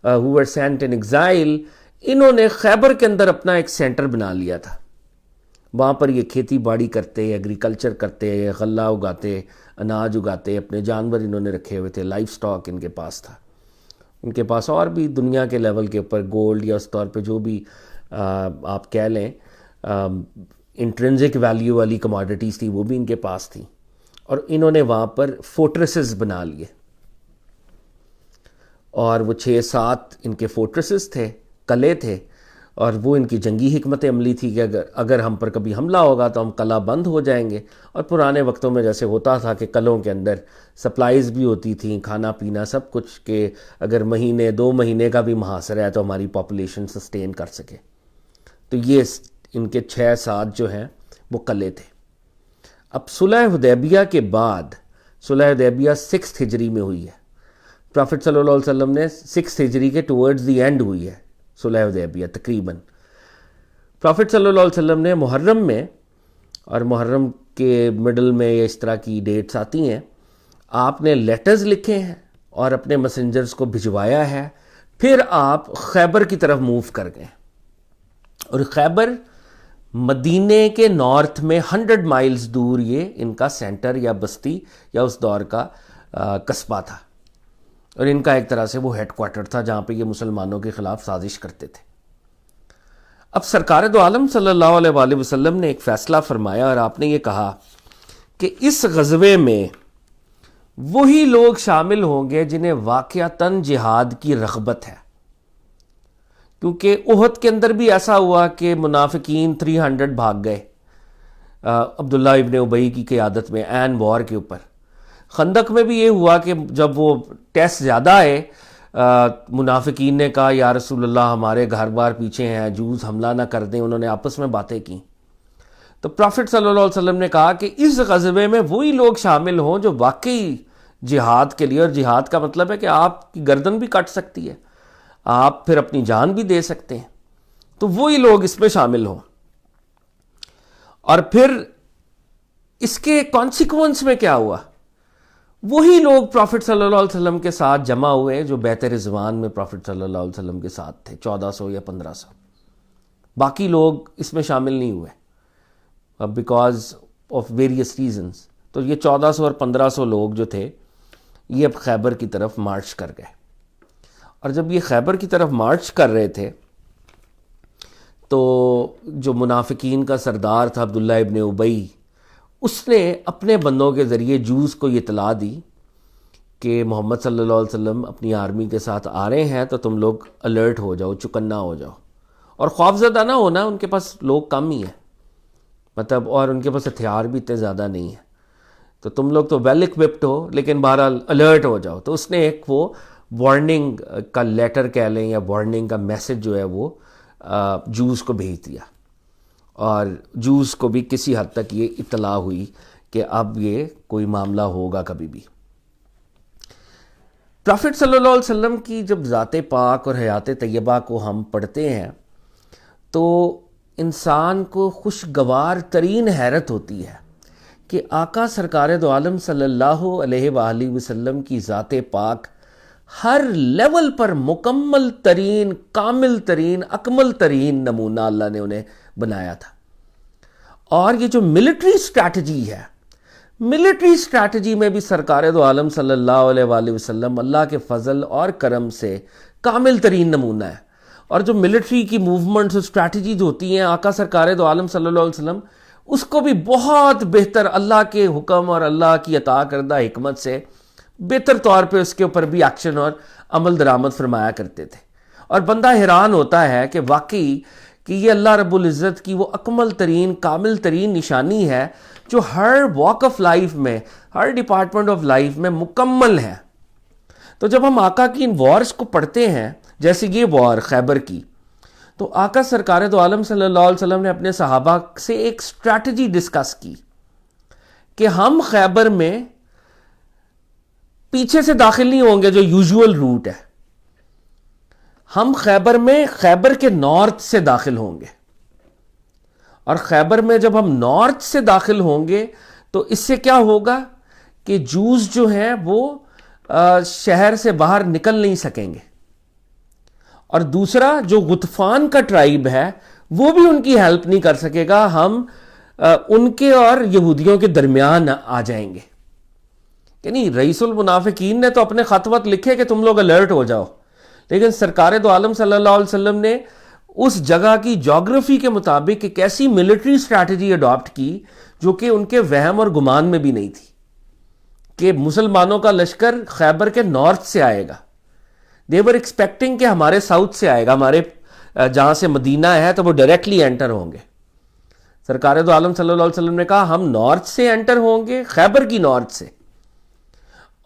who were sent in exile، انہوں نے خیبر کے اندر اپنا ایک سینٹر بنا لیا تھا، وہاں پر یہ کھیتی باڑی کرتے، ایگریکلچر کرتے، غلہ اگاتے، اناج اگاتے، اپنے جانور انہوں نے رکھے ہوئے تھے، لائف سٹاک ان کے پاس تھا، ان کے پاس اور بھی دنیا کے لیول کے اوپر گولڈ یا اس طور پہ جو بھی آپ کہہ لیں انٹرنزک ویلیو والی کموڈٹیز تھی وہ بھی ان کے پاس تھی، اور انہوں نے وہاں پر فورٹریسز بنا لیے، اور وہ 6-7 ان کے فورٹریسز تھے، قلعے تھے، اور وہ ان کی جنگی حکمت عملی تھی کہ اگر ہم پر کبھی حملہ ہوگا تو ہم قلعہ بند ہو جائیں گے۔ اور پرانے وقتوں میں جیسے ہوتا تھا کہ قلعوں کے اندر سپلائیز بھی ہوتی تھیں، کھانا پینا سب کچھ، کہ اگر 1-2 مہینے کا بھی محاصرہ ہے تو ہماری پاپولیشن سسٹین کر سکے۔ تو یہ ان کے 6-7 جو ہیں وہ قلعے تھے۔ اب صلح حدیبیہ کے بعد، صلح حدیبیہ 6 ہجری میں ہوئی ہے، پروفٹ صلی اللہ علیہ وسلم نے 6 ہجری کے ٹورڈز دی اینڈ ہوئی ہے صلح حدیبیہ تقریباً۔ پروفٹ صلی اللہ علیہ وسلم نے محرم میں، اور محرم کے مڈل میں یہ اس طرح کی ڈیٹس آتی ہیں، آپ نے لیٹرز لکھے ہیں اور اپنے میسنجرز کو بھجوایا ہے، پھر آپ خیبر کی طرف موو کر گئے، اور خیبر مدینے کے نارتھ میں 100 مائلز دور یہ ان کا سینٹر یا بستی یا اس دور کا قصبہ تھا، اور ان کا ایک طرح سے وہ ہیڈ کوارٹر تھا جہاں پہ یہ مسلمانوں کے خلاف سازش کرتے تھے۔ اب سرکار دو عالم صلی اللہ علیہ وآلہ وسلم نے ایک فیصلہ فرمایا، اور آپ نے یہ کہا کہ اس غزوے میں وہی لوگ شامل ہوں گے جنہیں واقعتاً جہاد کی رغبت ہے، کیونکہ احد کے اندر بھی ایسا ہوا کہ منافقین 300 بھاگ گئے عبداللہ ابن ابی کی قیادت میں عین وار کے اوپر۔ خندق میں بھی یہ ہوا کہ جب وہ ٹیسٹ زیادہ آئے، منافقین نے کہا یا رسول اللہ ہمارے گھر بار پیچھے ہیں، جوز حملہ نہ کر دیں، انہوں نے آپس میں باتیں کی۔ تو پروفٹ صلی اللہ علیہ وسلم نے کہا کہ اس غزوے میں وہی لوگ شامل ہوں جو واقعی جہاد کے لیے، اور جہاد کا مطلب ہے کہ آپ کی گردن بھی کٹ سکتی ہے، آپ پھر اپنی جان بھی دے سکتے ہیں، تو وہی لوگ اس میں شامل ہوں۔ اور پھر اس کے کانسیکوینس میں کیا ہوا؟ وہی لوگ پروفٹ صلی اللہ علیہ وسلم کے ساتھ جمع ہوئے جو بیعت رضوان میں پروفٹ صلی اللہ علیہ وسلم کے ساتھ تھے، 1400 یا 1500۔ باقی لوگ اس میں شامل نہیں ہوئے بیکاز آف ویریس ریزنز۔ تو یہ 1400 اور 1500 لوگ جو تھے یہ اب خیبر کی طرف مارچ کر گئے، اور جب یہ خیبر کی طرف مارچ کر رہے تھے تو جو منافقین کا سردار تھا عبداللہ ابن ابی، اس نے اپنے بندوں کے ذریعے جوز کو یہ اطلاع دی کہ محمد صلی اللہ علیہ وسلم اپنی آرمی کے ساتھ آ رہے ہیں، تو تم لوگ الرٹ ہو جاؤ، چکنا ہو جاؤ، اور خوفزدہ نہ ہونا، ان کے پاس لوگ کم ہی ہیں، مطلب، اور ان کے پاس ہتھیار بھی اتنے زیادہ نہیں ہیں، تو تم لوگ تو ویل اکوپڈ ہو، لیکن بہرحال الرٹ ہو جاؤ۔ تو اس نے ایک وہ وارننگ کا لیٹر کہہ لیں یا وارننگ کا میسج جو ہے وہ جوز کو بھیج دیا، اور جوز کو بھی کسی حد تک یہ اطلاع ہوئی کہ اب یہ کوئی معاملہ ہوگا کبھی بھی۔ پرافٹ صلی اللہ علیہ وسلم کی جب ذات پاک اور حیات طیبہ کو ہم پڑھتے ہیں تو انسان کو خوشگوار ترین حیرت ہوتی ہے کہ آقا سرکار دو عالم صلی اللہ علیہ وآلہ وسلم کی ذات پاک ہر لیول پر مکمل ترین، کامل ترین، اکمل ترین نمونہ اللہ نے انہیں بنایا تھا۔ اور یہ جو ملٹری سٹریٹجی ہے، ملٹری سٹریٹجی میں بھی سرکار دو عالم صلی اللہ علیہ وآلہ وسلم اللہ کے فضل اور کرم سے کامل ترین نمونہ ہے۔ اور جو ملٹری کی موومنٹس اور سٹریٹجیز ہوتی ہیں آقا سرکار دو عالم صلی اللہ علیہ وسلم اس کو بھی بہت بہتر اللہ کے حکم اور اللہ کی عطا کردہ حکمت سے بہتر طور پہ اس کے اوپر بھی ایکشن اور عمل درآمد فرمایا کرتے تھے۔ اور بندہ حیران ہوتا ہے کہ واقعی کہ یہ اللہ رب العزت کی وہ اکمل ترین، کامل ترین نشانی ہے جو ہر واک آف لائف میں، ہر ڈپارٹمنٹ آف لائف میں مکمل ہے۔ تو جب ہم آقا کی ان وارز کو پڑھتے ہیں، جیسے یہ وار خیبر کی، تو آقا سرکار دو عالم صلی اللہ علیہ وسلم نے اپنے صحابہ سے ایک اسٹریٹجی ڈسکس کی کہ ہم خیبر میں پیچھے سے داخل نہیں ہوں گے جو یوزول روٹ ہے، ہم خیبر میں خیبر کے نارتھ سے داخل ہوں گے، اور خیبر میں جب ہم نارتھ سے داخل ہوں گے تو اس سے کیا ہوگا کہ جوز جو ہیں وہ شہر سے باہر نکل نہیں سکیں گے، اور دوسرا جو غطفان کا ٹرائب ہے وہ بھی ان کی ہیلپ نہیں کر سکے گا، ہم ان کے اور یہودیوں کے درمیان آ جائیں گے۔ کہ نہیں، رئیس المنافقین نے تو اپنے خط وط لکھے کہ تم لوگ الرٹ ہو جاؤ، لیکن سرکار دو عالم صلی اللہ علیہ وسلم نے اس جگہ کی جغرافی کے مطابق ایک ایسی ملٹری سٹریٹجی اڈاپٹ کی جو کہ ان کے وہم اور گمان میں بھی نہیں تھی کہ مسلمانوں کا لشکر خیبر کے نارتھ سے آئے گا۔ they were expecting کہ ہمارے ساؤتھ سے آئے گا، ہمارے جہاں سے مدینہ ہے تو وہ ڈائریکٹلی انٹر ہوں گے۔ سرکار دو عالم صلی اللہ علیہ وسلم نے کہا ہم نارتھ سے انٹر ہوں گے، خیبر کی نارتھ سے،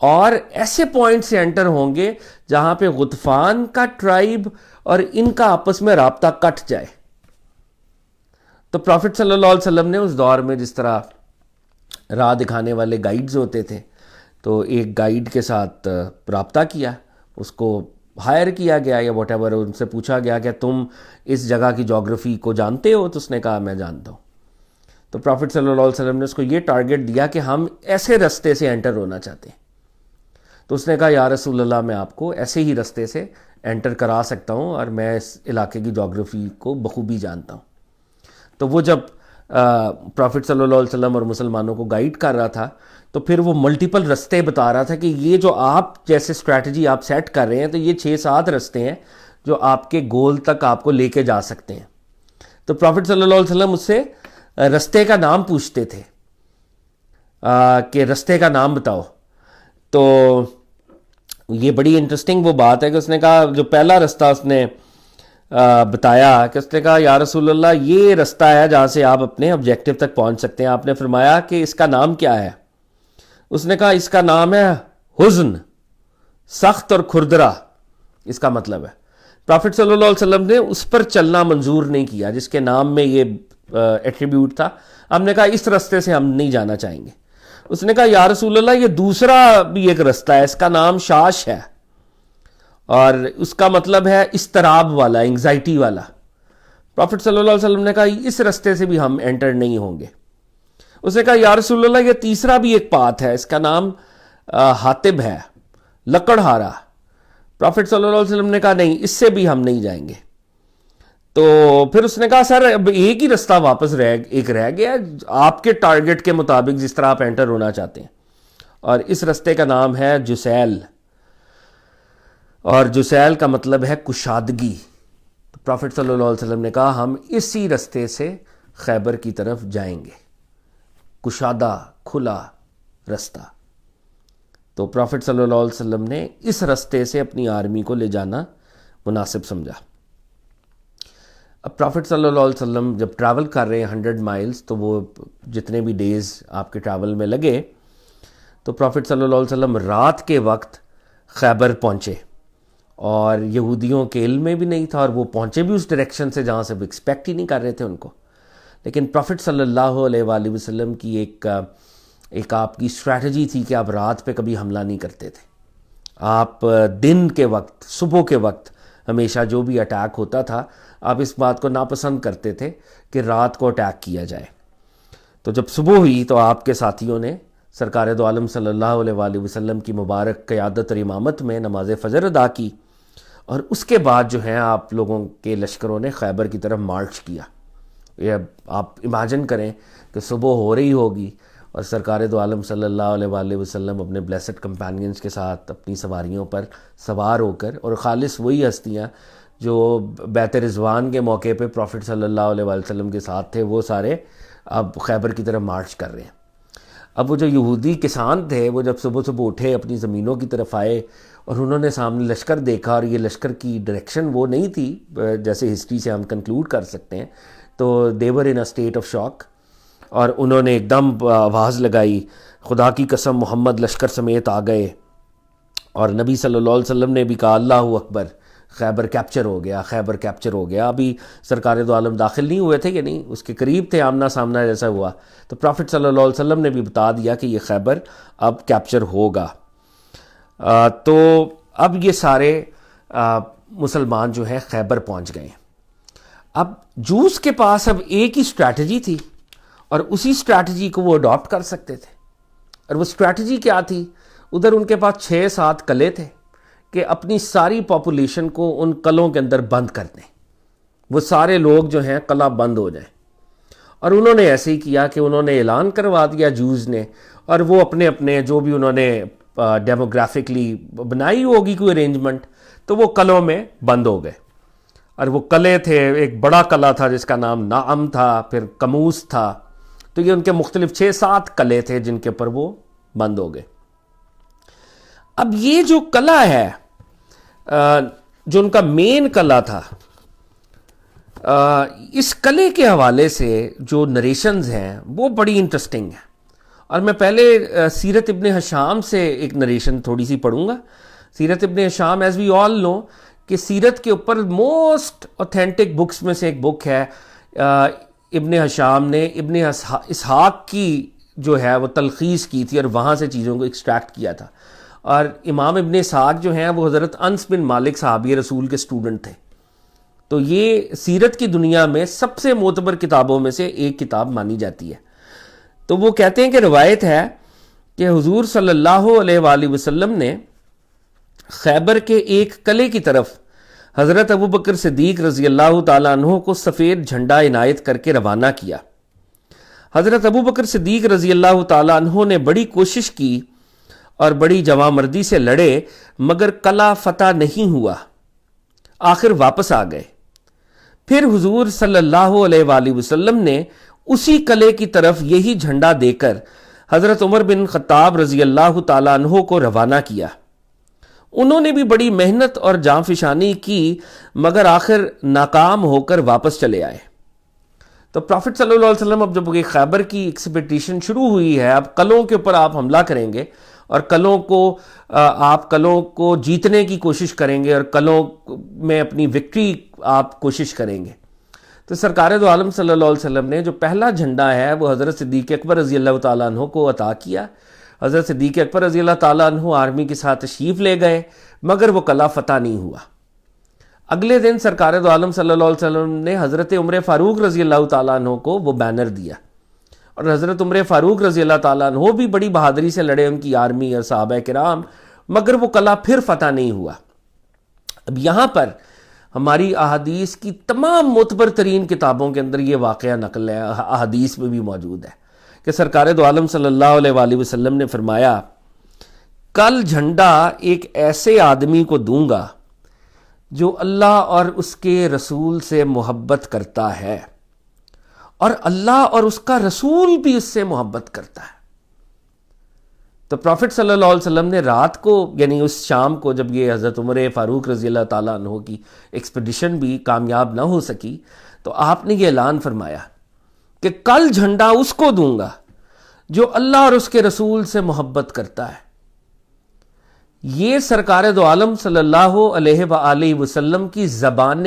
اور ایسے پوائنٹ سے انٹر ہوں گے جہاں پہ غطفان کا ٹرائب اور ان کا آپس میں رابطہ کٹ جائے۔ تو پروفٹ صلی اللہ علیہ وسلم نے اس دور میں جس طرح راہ دکھانے والے گائیڈز ہوتے تھے، تو ایک گائیڈ کے ساتھ رابطہ کیا، اس کو ہائر کیا گیا یا واٹ ایور، ان سے پوچھا گیا کہ تم اس جگہ کی جغرافی کو جانتے ہو؟ تو اس نے کہا میں جانتا ہوں۔ تو پروفٹ صلی اللہ علیہ وسلم نے اس کو یہ ٹارگٹ دیا کہ ہم ایسے رستے سے انٹر ہونا چاہتے ہیں۔ تو اس نے کہا یا رسول اللہ میں آپ کو ایسے ہی رستے سے انٹر کرا سکتا ہوں، اور میں اس علاقے کی جغرافی کو بخوبی جانتا ہوں۔ تو وہ جب پروفٹ صلی اللہ علیہ وسلم اور مسلمانوں کو گائیڈ کر رہا تھا تو پھر وہ ملٹیپل رستے بتا رہا تھا کہ یہ جو آپ جیسے اسٹریٹجی آپ سیٹ کر رہے ہیں تو یہ 6-7 رستے ہیں جو آپ کے گول تک آپ کو لے کے جا سکتے ہیں۔ تو پروفٹ صلی اللہ علیہ وسلم اس سے رستے کا نام پوچھتے تھے کہ رستے کا نام بتاؤ۔ تو یہ بڑی انٹرسٹنگ وہ بات ہے کہ اس نے کہا جو پہلا رستہ اس نے بتایا کہ اس نے کہا یا رسول اللہ یہ رستہ ہے جہاں سے آپ اپنے آبجیکٹو تک پہنچ سکتے ہیں۔ آپ نے فرمایا کہ اس کا نام کیا ہے؟ اس نے کہا اس کا نام ہے حزن، سخت اور کھردرا اس کا مطلب ہے۔ پروفٹ صلی اللہ علیہ وسلم نے اس پر چلنا منظور نہیں کیا جس کے نام میں یہ ایٹریبیوٹ تھا۔ ہم نے کہا اس رستے سے ہم نہیں جانا چاہیں گے۔ اس نے کہا یا رسول اللہ یہ دوسرا بھی ایک رستہ ہے، اس کا نام شاش ہے، اور اس کا مطلب ہے اضطراب والا، انگزائٹی والا۔ پروفٹ صلی اللہ علیہ وسلم نے کہا اس رستے سے بھی ہم انٹر نہیں ہوں گے۔ اس نے کہا یا رسول اللہ یہ تیسرا بھی ایک پاتھ ہے، اس کا نام حاطب ہے، لکڑہارا۔ پروفٹ صلی اللہ علیہ وسلم نے کہا نہیں اس سے بھی ہم نہیں جائیں گے۔ تو پھر اس نے کہا سر اب ایک ہی رستہ واپس ایک رہ گیا آپ کے ٹارگٹ کے مطابق جس طرح آپ انٹر ہونا چاہتے ہیں، اور اس رستے کا نام ہے جسیل، اور جسیل کا مطلب ہے کشادگی۔ تو پروفٹ صلی اللہ علیہ وسلم نے کہا ہم اسی رستے سے خیبر کی طرف جائیں گے، کشادہ کھلا رستہ۔ تو پروفٹ صلی اللہ علیہ وسلم نے اس رستے سے اپنی آرمی کو لے جانا مناسب سمجھا۔ اب پروفٹ صلی اللہ علیہ وسلم جب ٹریول کر رہے ہیں 100 مائلز، تو وہ جتنے بھی ڈیز آپ کے ٹریول میں لگے، تو پروفٹ صلی اللہ علیہ وسلم رات کے وقت خیبر پہنچے۔ اور یہودیوں کے علم میں بھی نہیں تھا، اور وہ پہنچے بھی اس ڈائریکشن سے جہاں سے وہ ایکسپیکٹ ہی نہیں کر رہے تھے ان کو. لیکن پروفٹ صلی اللہ علیہ وآلہ وسلم کی ایک آپ کی اسٹریٹجی تھی کہ آپ رات پہ کبھی حملہ نہیں کرتے تھے. آپ دن کے وقت، صبح کے وقت ہمیشہ جو بھی اٹیک ہوتا تھا، آپ اس بات کو ناپسند کرتے تھے کہ رات کو اٹیک کیا جائے. تو جب صبح ہوئی تو آپ کے ساتھیوں نے سرکار دو عالم صلی اللہ علیہ وآلہ وسلم کی مبارک قیادت اور امامت میں نماز فجر ادا کی، اور اس کے بعد جو ہیں آپ لوگوں کے لشکروں نے خیبر کی طرف مارچ کیا. یہ آپ امیجن کریں کہ صبح ہو رہی ہوگی اور سرکار دو عالم صلی اللہ علیہ وآلہ وسلم اپنے بلیسڈ کمپینینز کے ساتھ اپنی سواریوں پر سوار ہو کر، اور خالص وہی ہستیاں جو بیت رضوان کے موقع پہ پروفٹ صلی اللہ علیہ وآلہ وسلم کے ساتھ تھے، وہ سارے اب خیبر کی طرف مارچ کر رہے ہیں. اب وہ جو یہودی کسان تھے وہ جب صبح صبح اٹھے اپنی زمینوں کی طرف آئے اور انہوں نے سامنے لشکر دیکھا، اور یہ لشکر کی ڈائریکشن وہ نہیں تھی جیسے ہسٹری سے ہم کنکلوڈ کر سکتے ہیں. تو دیور ان اے اسٹیٹ آف شاک، اور انہوں نے ایک دم آواز لگائی، خدا کی قسم محمد لشکر سمیت آ گئے. اور نبی صلی اللہ علیہ وسلم نے بھی کہا اللہ اکبر، خیبر کیپچر ہو گیا، خیبر کیپچر ہو گیا. ابھی سرکار دو عالم داخل نہیں ہوئے تھے، یعنی اس کے قریب تھے، آمنا سامنا جیسا ہوا تو پروفٹ صلی اللہ علیہ وسلم نے بھی بتا دیا کہ یہ خیبر اب کیپچر ہوگا. تو اب یہ سارے مسلمان جو ہیں خیبر پہنچ گئے. اب جوس کے پاس اب ایک ہی اسٹریٹجی تھی، اور اسی اسٹریٹجی کو وہ اڈاپٹ کر سکتے تھے. اور وہ اسٹریٹجی کیا تھی؟ ادھر ان کے پاس 6-7 قلعے تھے کہ اپنی ساری پاپولیشن کو ان قلعوں کے اندر بند کر دیں، وہ سارے لوگ جو ہیں قلعہ بند ہو جائیں. اور انہوں نے ایسے ہی کیا کہ انہوں نے اعلان کروا دیا جوز نے، اور وہ اپنے اپنے جو بھی انہوں نے ڈیموگرافکلی بنائی ہوگی کوئی ارینجمنٹ، تو وہ قلعوں میں بند ہو گئے. اور وہ قلعے تھے، ایک بڑا قلعہ تھا جس کا نام نعم تھا، پھر کموس تھا. تو یہ ان کے مختلف 6-7 قلعے تھے جن کے اوپر وہ بند ہو گئے. اب یہ جو قلعہ ہے، جو ان کا مین قلعہ تھا، اس قلعے کے حوالے سے جو نریشنز ہیں وہ بڑی انٹرسٹنگ ہیں. اور میں پہلے سیرت ابن ہشام سے ایک نریشن تھوڑی سی پڑھوں گا. سیرت ابن ہشام، ایز وی آل نو کہ سیرت کے اوپر موسٹ اوتھینٹک بکس میں سے ایک بک ہے. ابن ہشام نے ابن اسحاق کی جو ہے وہ تلخیص کی تھی اور وہاں سے چیزوں کو ایکسٹریکٹ کیا تھا. اور امام ابن اسحاق جو ہیں وہ حضرت انس بن مالک صحابی رسول کے اسٹوڈنٹ تھے. تو یہ سیرت کی دنیا میں سب سے معتبر کتابوں میں سے ایک کتاب مانی جاتی ہے. تو وہ کہتے ہیں کہ روایت ہے کہ حضور صلی اللہ علیہ وآلہ وسلم نے خیبر کے ایک قلعے کی طرف حضرت ابو بکر صدیق رضی اللہ تعالیٰ عنہ کو سفید جھنڈا عنایت کر کے روانہ کیا. حضرت ابو بکر صدیق رضی اللہ تعالیٰ عنہ نے بڑی کوشش کی اور بڑی جواں مردی سے لڑے، مگر قلعہ فتح نہیں ہوا. آخر واپس آ گئے. پھر حضور صلی اللہ علیہ وآلہ وسلم نے اسی قلعے کی طرف یہی جھنڈا دے کر حضرت عمر بن خطاب رضی اللہ تعالیٰ عنہ کو روانہ کیا. انہوں نے بھی بڑی محنت اور جاں فشانی کی، مگر آخر ناکام ہو کر واپس چلے آئے. تو پروفٹ صلی اللہ علیہ وسلم اب جب یہ خیبر کی ایکسپیڈیشن شروع ہوئی ہے، اب قلعوں کے اوپر آپ حملہ کریں گے اور قلعوں کو جیتنے کی کوشش کریں گے اور قلعوں میں اپنی وکٹری آپ کوشش کریں گے. تو سرکار دو عالم صلی اللہ علیہ وسلم نے جو پہلا جھنڈا ہے وہ حضرت صدیق اکبر رضی اللہ تعالیٰ عنہ کو عطا کیا. حضرت صدیق اکبر رضی اللہ تعالیٰ عنہ آرمی کے ساتھ تشریف لے گئے، مگر وہ قلعہ فتح نہیں ہوا. اگلے دن سرکار دو عالم صلی اللہ علیہ وسلم نے حضرت عمر فاروق رضی اللہ تعالیٰ عنہ کو وہ بینر دیا، اور حضرت عمر فاروق رضی اللہ تعالیٰ عنہ بھی بڑی بہادری سے لڑے، ان کی آرمی اور صحابہ کرام، مگر وہ قلعہ پھر فتح نہیں ہوا. اب یہاں پر ہماری احادیث کی تمام معتبر ترین کتابوں کے اندر یہ واقعہ نقل ہے، احادیث میں بھی موجود ہے کہ سرکار دو عالم صلی اللہ علیہ وآلہ وسلم نے فرمایا، کل جھنڈا ایک ایسے آدمی کو دوں گا جو اللہ اور اس کے رسول سے محبت کرتا ہے، اور اللہ اور اس کا رسول بھی اس سے محبت کرتا ہے. تو پروفٹ صلی اللہ علیہ وسلم نے رات کو، یعنی اس شام کو جب یہ حضرت عمر فاروق رضی اللہ تعالیٰ عنہ کی ایکسپیڈیشن بھی کامیاب نہ ہو سکی، تو آپ نے یہ اعلان فرمایا کہ کل جھنڈا اس کو دوں گا جو اللہ اور اس کے رسول سے محبت کرتا ہے. یہ سرکار دو عالم صلی اللہ علیہ وآلہ وسلم کی زبان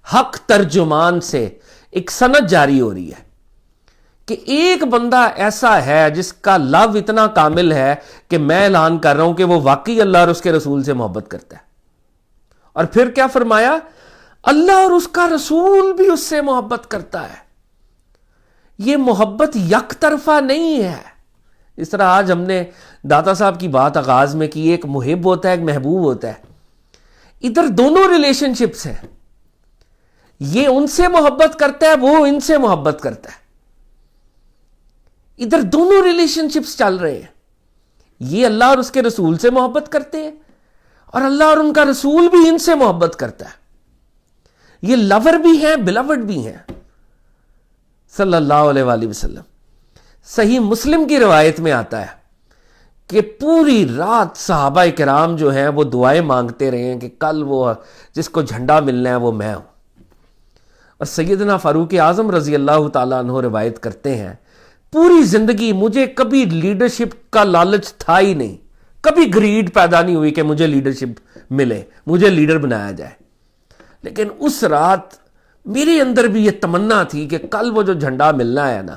حق ترجمان سے ایک سند جاری ہو رہی ہے کہ ایک بندہ ایسا ہے جس کا لو اتنا کامل ہے کہ میں اعلان کر رہا ہوں کہ وہ واقعی اللہ اور اس کے رسول سے محبت کرتا ہے. اور پھر کیا فرمایا؟ اللہ اور اس کا رسول بھی اس سے محبت کرتا ہے. یہ محبت یک طرفہ نہیں ہے. اس طرح آج ہم نے داتا صاحب کی بات آغاز میں کی، ایک محب ہوتا ہے ایک محبوب ہوتا ہے. ادھر دونوں ریلیشن شپس ہیں. یہ ان سے محبت کرتا ہے، وہ ان سے محبت کرتا ہے. ادھر دونوں ریلیشن شپس چل رہے ہیں. یہ اللہ اور اس کے رسول سے محبت کرتے ہیں اور اللہ اور ان کا رسول بھی ان سے محبت کرتا ہے. یہ لور بھی ہیں، بلاوڈ بھی ہیں صلی اللہ علیہ وآلہ وسلم. صحیح مسلم کی روایت میں آتا ہے کہ پوری رات صحابہ کرام جو ہیں وہ دعائیں مانگتے رہے ہیں کہ کل وہ جس کو جھنڈا ملنا ہے وہ میں ہوں. اور سیدنا فاروق اعظم رضی اللہ تعالیٰ عنہ روایت کرتے ہیں پوری زندگی مجھے کبھی لیڈرشپ کا لالچ تھا ہی نہیں، کبھی گریڈ پیدا نہیں ہوئی کہ مجھے لیڈرشپ ملے، مجھے لیڈر بنایا جائے. لیکن اس رات میرے اندر بھی یہ تمنا تھی کہ کل وہ جو جھنڈا ملنا ہے نا،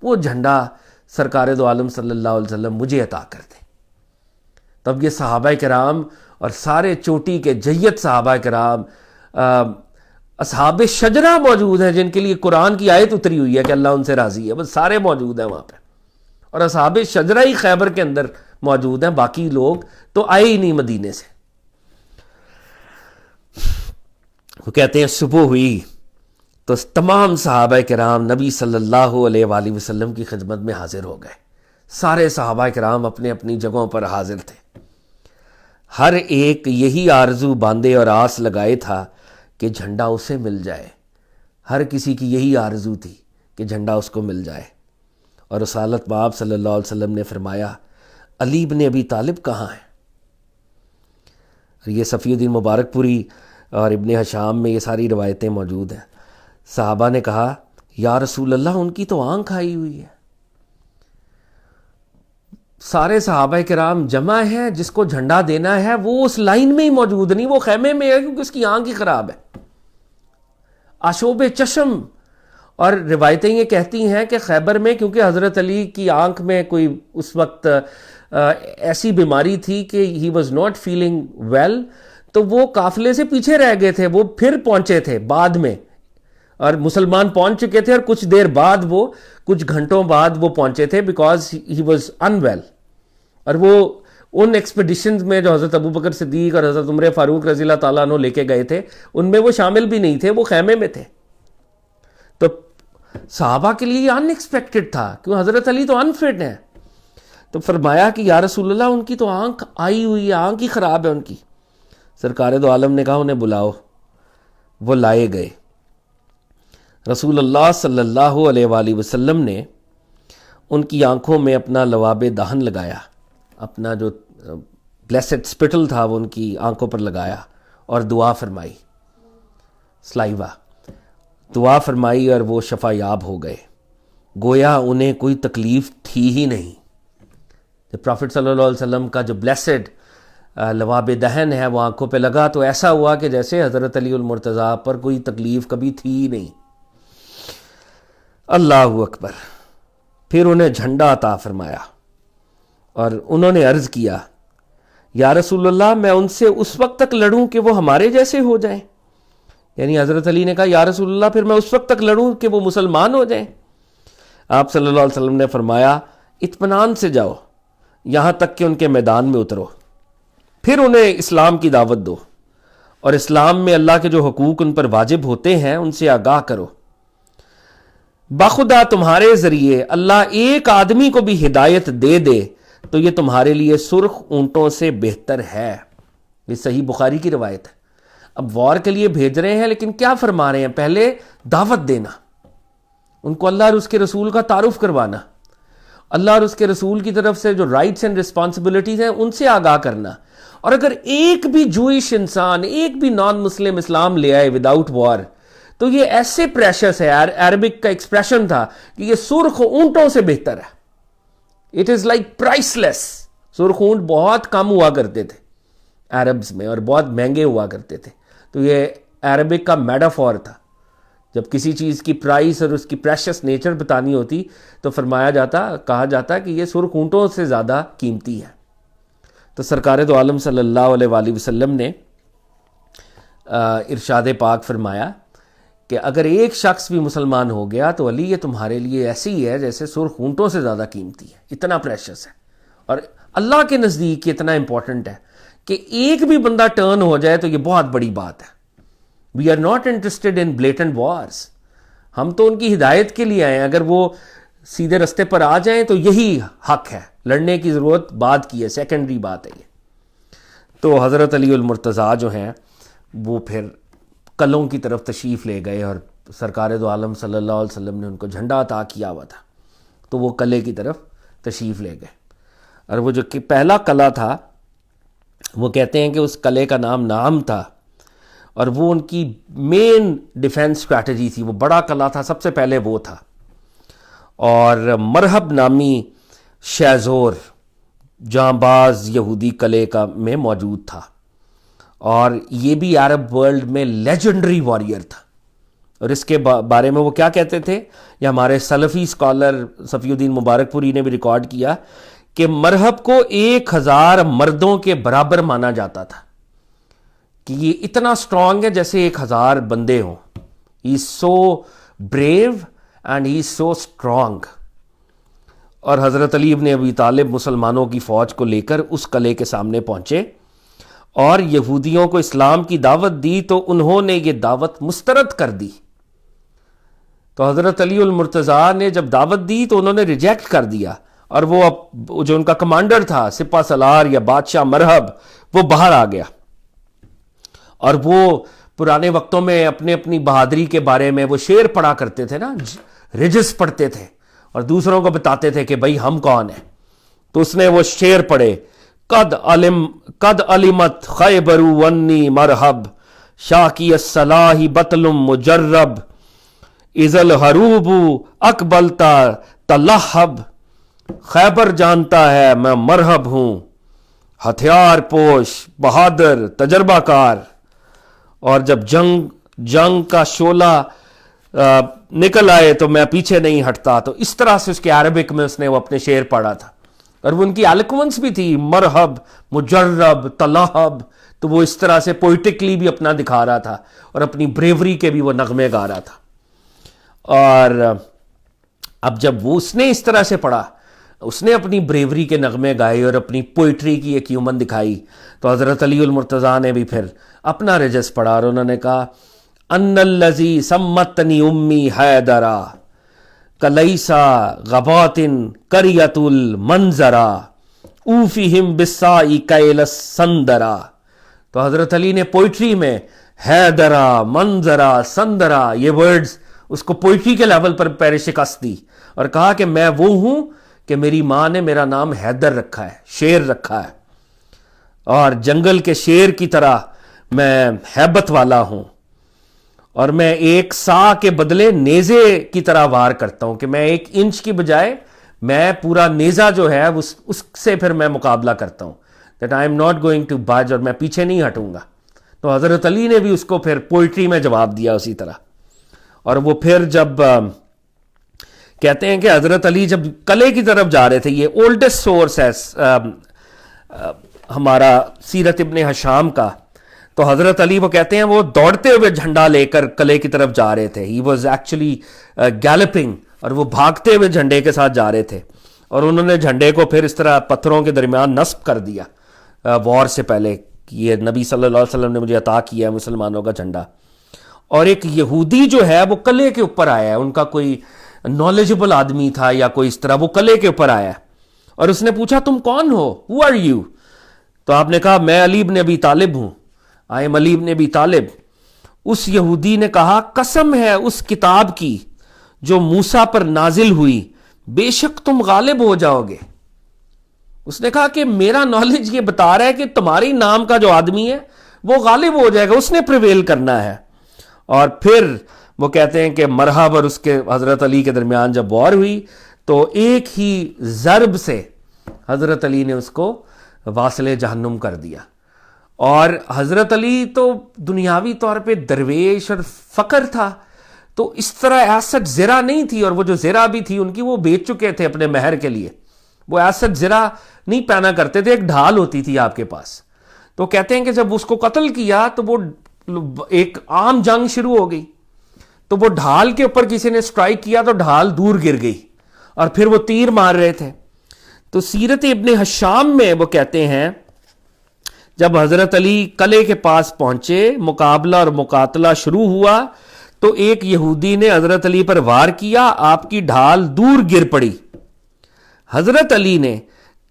وہ جھنڈا سرکار دو عالم صلی اللہ علیہ وسلم مجھے عطا کر دے. تب یہ صحابہ کرام اور سارے چوٹی کے جیت صحابہ کرام، اصحاب شجرہ موجود ہیں جن کے لیے قرآن کی آیت اتری ہوئی ہے کہ اللہ ان سے راضی ہے، بس سارے موجود ہیں وہاں پہ. اور اصحاب شجرہ ہی خیبر کے اندر موجود ہیں، باقی لوگ تو آئے ہی نہیں مدینے سے. وہ کہتے ہیں صبح ہوئی تو تمام صحابہ کرام نبی صلی اللہ علیہ وآلہ وسلم کی خدمت میں حاضر ہو گئے. سارے صحابہ کرام اپنے اپنی جگہوں پر حاضر تھے. ہر ایک یہی آرزو باندھے اور آس لگائے تھا کہ جھنڈا اسے مل جائے. ہر کسی کی یہی آرزو تھی کہ جھنڈا اس کو مل جائے. اور رسالت باب صلی اللہ علیہ وسلم نے فرمایا علی بن ابی طالب کہاں ہیں؟ یہ صفی الدین مبارک پوری اور ابن حشام میں یہ ساری روایتیں موجود ہیں. صحابہ نے کہا یا رسول اللہ ان کی تو آنکھ آئی ہوئی ہے. سارے صحابہ کرام جمع ہیں، جس کو جھنڈا دینا ہے وہ اس لائن میں ہی موجود نہیں، وہ خیمے میں ہے کیونکہ اس کی آنکھ ہی خراب ہے. آشوب چشم. اور روایتیں یہ کہتی ہیں کہ خیبر میں کیونکہ حضرت علی کی آنکھ میں کوئی اس وقت ایسی بیماری تھی کہ he was not feeling well, تو وہ قافلے سے پیچھے رہ گئے تھے. وہ پھر پہنچے تھے بعد میں، اور مسلمان پہنچ چکے تھے اور کچھ دیر بعد وہ کچھ گھنٹوں بعد وہ پہنچے تھے because he was unwell. اور وہ ان ایکسپیڈیشنز میں جو حضرت ابوبکر صدیق اور حضرت عمر فاروق رضی اللہ تعالیٰ عنہ لے کے گئے تھے ان میں وہ شامل بھی نہیں تھے، وہ خیمے میں تھے. تو صحابہ کے لیے یہ ان ایکسپیکٹڈ تھا کیوں حضرت علی تو انفٹ ہیں. تو فرمایا کہ یا رسول اللہ ان کی تو آنکھ آئی ہوئی ہے، آنکھ ہی خراب ہے ان کی. سرکار دو عالم نے کہا انہیں بلاؤ. وہ لائے گئے. رسول اللہ صلی اللہ علیہ وآلہ وسلم نے ان کی آنکھوں میں اپنا لواب دہن لگایا، اپنا جو بلیسڈ سپٹل تھا وہ ان کی آنکھوں پر لگایا اور دعا فرمائی. سلائیوا دعا فرمائی اور وہ شفا یاب ہو گئے. گویا انہیں کوئی تکلیف تھی ہی نہیں. پروفٹ صلی اللہ علیہ وسلم کا جو بلیسڈ لواب دہن ہے وہ آنکھوں پہ لگا تو ایسا ہوا کہ جیسے حضرت علی المرتضیٰ پر کوئی تکلیف کبھی تھی ہی نہیں. اللہ اکبر. پھر انہیں جھنڈا عطا فرمایا اور انہوں نے عرض کیا یا رسول اللہ میں ان سے اس وقت تک لڑوں کہ وہ ہمارے جیسے ہو جائیں. یعنی حضرت علی نے کہا یا رسول اللہ پھر میں اس وقت تک لڑوں کہ وہ مسلمان ہو جائیں. آپ صلی اللہ علیہ وسلم نے فرمایا اطمینان سے جاؤ یہاں تک کہ ان کے میدان میں اترو، پھر انہیں اسلام کی دعوت دو اور اسلام میں اللہ کے جو حقوق ان پر واجب ہوتے ہیں ان سے آگاہ کرو. بخدا تمہارے ذریعے اللہ ایک آدمی کو بھی ہدایت دے دے تو یہ تمہارے لیے سرخ اونٹوں سے بہتر ہے. یہ صحیح بخاری کی روایت ہے. اب وار کے لیے بھیج رہے ہیں لیکن کیا فرما رہے ہیں؟ پہلے دعوت دینا، ان کو اللہ اور اس کے رسول کا تعارف کروانا، اللہ اور اس کے رسول کی طرف سے جو رائٹس اینڈ رسپانسبلٹیز ہیں ان سے آگاہ کرنا. اور اگر ایک بھی جوئش انسان، ایک بھی نان مسلم اسلام لے آئے وداؤٹ وار تو یہ ایسے پریشس ہے. عربک کا ایکسپریشن تھا کہ یہ سرخ اونٹوں سے بہتر ہے. It is like price less. سرخ اونٹ بہت کم ہوا کرتے تھے عربز میں، اور بہت مہنگے ہوا کرتے تھے. تو یہ عربک کا میٹافور تھا. جب کسی چیز کی پرائس اور اس کی پریشس نیچر بتانی ہوتی تو کہا جاتا کہ یہ سرخ اونٹوں سے زیادہ قیمتی ہے. تو سرکار دو عالم صلی اللہ علیہ وآلہ وسلم نے ارشاد پاک فرمایا کہ اگر ایک شخص بھی مسلمان ہو گیا تو علی یہ تمہارے لیے ایسی ہی ہے جیسے سرخ اونٹوں سے زیادہ قیمتی ہے. اتنا پریشس ہے اور اللہ کے نزدیک اتنا امپورٹنٹ ہے کہ ایک بھی بندہ ٹرن ہو جائے تو یہ بہت بڑی بات ہے. We are not interested in blatant wars. ہم تو ان کی ہدایت کے لیے آئے ہیں. اگر وہ سیدھے رستے پر آ جائیں تو یہی حق ہے. لڑنے کی ضرورت بعد کی ہے، سیکنڈری بات ہے یہ. تو حضرت علی المرتضیٰ جو ہیں وہ پھر قلعوں کی طرف تشریف لے گئے اور سرکار دو عالم صلی اللہ علیہ وسلم نے ان کو جھنڈا عطا کیا ہوا تھا تو وہ قلعے کی طرف تشریف لے گئے. اور وہ جو کہ پہلا قلعہ تھا وہ کہتے ہیں کہ اس قلعے کا نام تھا اور وہ ان کی مین ڈیفینس اسٹریٹجی تھی. وہ بڑا قلعہ تھا، سب سے پہلے وہ تھا. اور مرحب نامی شہزور جاں باز یہودی قلعے کا میں موجود تھا اور یہ بھی عرب ورلڈ میں لیجنڈری واریر تھا. اور اس کے بارے میں وہ کیا کہتے تھے، یہ ہمارے سلفی اسکالر صفی الدین مبارک پوری نے بھی ریکارڈ کیا کہ مرحب کو 1000 مردوں کے برابر مانا جاتا تھا کہ یہ اتنا اسٹرانگ ہے جیسے 1000 بندے ہوں. He is so brave and he is so strong. اور حضرت علی ابن ابی طالب مسلمانوں کی فوج کو لے کر اس قلعے کے سامنے پہنچے اور یہودیوں کو اسلام کی دعوت دی تو انہوں نے یہ دعوت مسترد کر دی. تو حضرت علی المرتضیٰ نے جب دعوت دی تو انہوں نے ریجیکٹ کر دیا اور وہ جو ان کا کمانڈر تھا سپہ سالار یا بادشاہ مرحب وہ باہر آ گیا. اور وہ پرانے وقتوں میں اپنی بہادری کے بارے میں وہ شعر پڑھا کرتے تھے نا، رجس پڑھتے تھے اور دوسروں کو بتاتے تھے کہ بھائی ہم کون ہیں. تو اس نے وہ شعر پڑھے، قد علمت خیبر ونی مرحب شاکی الصلاح بطل مجرب اذ الحروب اقبلتا تلہب. خیبر جانتا ہے میں مرحب ہوں، ہتھیار پوش بہادر تجربہ کار، اور جب جنگ کا شعلہ نکل آئے تو میں پیچھے نہیں ہٹتا. تو اس طرح سے اس کے عربک میں اس نے وہ اپنے شعر پڑھا تھا اور وہ ان کی ایلوکوینس بھی تھی، مرحب مجرب تلہب. تو وہ اس طرح سے پوئٹکلی بھی اپنا دکھا رہا تھا اور اپنی بریوری کے بھی وہ نغمے گا رہا تھا. اور اب جب وہ اس نے اس طرح سے پڑھا، اس نے اپنی بریوری کے نغمے گائے اور اپنی پوئٹری کی ایک ہیومن دکھائی، تو حضرت علی المرتضیٰ نے بھی پھر اپنا رجس پڑھا اور انہوں نے کہا ان الذی سمتنی امی حیدرا کلیسا غبات قریۃ المنظرا اوفیہم بالسائی کیل السندرا. تو حضرت علی نے پوئٹری میں حیدرا منظرا سندرا یہ ورڈز اس کو پوئٹری کے لیول پر پیر شکست دی اور کہا کہ میں وہ ہوں کہ میری ماں نے میرا نام حیدر رکھا ہے، شیر رکھا ہے، اور جنگل کے شیر کی طرح میں ہیبت والا ہوں، اور میں ایک سا کے بدلے نیزے کی طرح وار کرتا ہوں کہ میں 1 انچ کی بجائے میں پورا نیزہ جو ہے اس سے پھر میں مقابلہ کرتا ہوں، that I am not going to budge، اور میں پیچھے نہیں ہٹوں گا. تو حضرت علی نے بھی اس کو پھر پوئٹری میں جواب دیا اسی طرح. اور وہ پھر جب کہتے ہیں کہ حضرت علی جب قلعے کی طرف جا رہے تھے، یہ اولڈسٹ سورس ہے ہمارا سیرت ابن ہشام کا، تو حضرت علی وہ کہتے ہیں وہ دوڑتے ہوئے جھنڈا لے کر قلعے کی طرف جا رہے تھے. ہی واز ایکچولی گیلپنگ، اور وہ بھاگتے ہوئے جھنڈے کے ساتھ جا رہے تھے اور انہوں نے جھنڈے کو پھر اس طرح پتھروں کے درمیان نصب کر دیا وار سے پہلے کہ یہ نبی صلی اللہ علیہ وسلم نے مجھے عطا کیا ہے مسلمانوں کا جھنڈا. اور ایک یہودی جو ہے وہ قلعے کے اوپر آیا ہے، ان کا کوئی نالجبل آدمی تھا یا کوئی اس طرح، وہ قلعے کے اوپر آیا اور اس نے پوچھا تم کون ہو، ہو آر یو؟ تو آپ نے کہا میں علی بن ابی طالب ہوں، آئی ایم علی بن ابی طالب. اس یہودی نے کہا قسم ہے اس کتاب کی جو موسیٰ پر نازل ہوئی، بے شک تم غالب ہو جاؤ گے. اس نے کہا کہ میرا نالج یہ بتا رہا ہے کہ تمہاری نام کا جو آدمی ہے وہ غالب ہو جائے گا، اس نے پریویل کرنا ہے. اور پھر وہ کہتے ہیں کہ مرحب اور اس کے حضرت علی کے درمیان جب وار ہوئی تو ایک ہی ضرب سے حضرت علی نے اس کو واصل جہنم کر دیا. اور حضرت علی تو دنیاوی طور پہ درویش اور فقر تھا، تو اس طرح ایسٹ زرہ نہیں تھی، اور وہ جو زرہ بھی تھی ان کی وہ بیچ چکے تھے اپنے مہر کے لیے، وہ ایسٹ زرہ نہیں پہنا کرتے تھے، ایک ڈھال ہوتی تھی آپ کے پاس. تو کہتے ہیں کہ جب اس کو قتل کیا تو وہ ایک عام جنگ شروع ہو گئی، تو وہ ڈھال کے اوپر کسی نے سٹرائک کیا تو ڈھال دور گر گئی، اور پھر وہ تیر مار رہے تھے. تو سیرت ابن ہشام میں وہ کہتے ہیں جب حضرت علی قلعے کے پاس پہنچے، مقابلہ اور مقاتلہ شروع ہوا، تو ایک یہودی نے حضرت علی پر وار کیا، آپ کی ڈھال دور گر پڑی. حضرت علی نے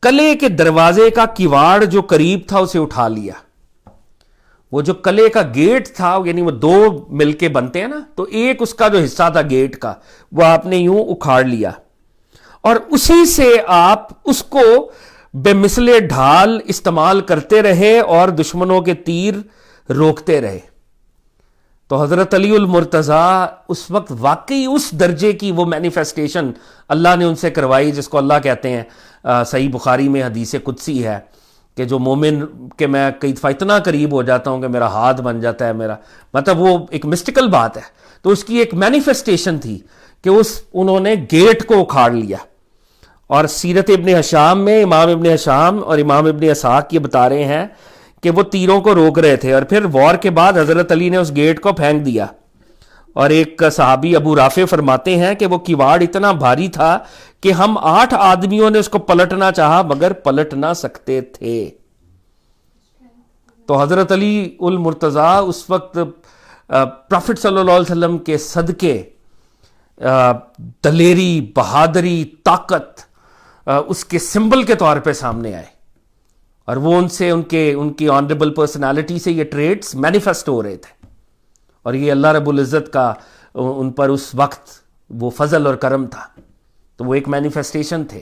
قلعے کے دروازے کا کیواڑ جو قریب تھا اسے اٹھا لیا. وہ جو قلعے کا گیٹ تھا، یعنی وہ دو مل کے بنتے ہیں نا، تو ایک اس کا جو حصہ تھا گیٹ کا وہ آپ نے یوں اکھاڑ لیا، اور اسی سے آپ اس کو بے مثل ڈھال استعمال کرتے رہے اور دشمنوں کے تیر روکتے رہے. تو حضرت علی المرتضیٰ اس وقت واقعی اس درجے کی وہ مینیفیسٹیشن اللہ نے ان سے کروائی، جس کو اللہ کہتے ہیں، صحیح بخاری میں حدیث قدسی ہے کہ جو مومن کہ میں کئی دفعہ اتنا قریب ہو جاتا ہوں کہ میرا ہاتھ بن جاتا ہے میرا، مطلب وہ ایک مسٹیکل بات ہے. تو اس کی ایک مینیفیسٹیشن تھی کہ انہوں نے گیٹ کو اکھاڑ لیا. اور سیرت ابن ہشام میں امام ابن ہشام اور امام ابن اسحاق یہ بتا رہے ہیں کہ وہ تیروں کو روک رہے تھے، اور پھر وار کے بعد حضرت علی نے اس گیٹ کو پھینک دیا. اور ایک صحابی ابو رافع فرماتے ہیں کہ وہ کیواڑ اتنا بھاری تھا کہ ہم 8 آدمیوں نے اس کو پلٹنا چاہا مگر پلٹ نہ سکتے تھے. تو حضرت علی المرتضیٰ اس وقت پروفٹ صلی اللہ علیہ وسلم کے صدقے دلیری، بہادری، طاقت اس کے سمبل کے طور پہ سامنے آئے، اور وہ ان کی آنریبل پرسنالٹی سے یہ ٹریٹس مینیفیسٹ ہو رہے تھے. اور یہ اللہ رب العزت کا ان پر اس وقت وہ فضل اور کرم تھا. تو وہ ایک مینیفیسٹیشن تھے.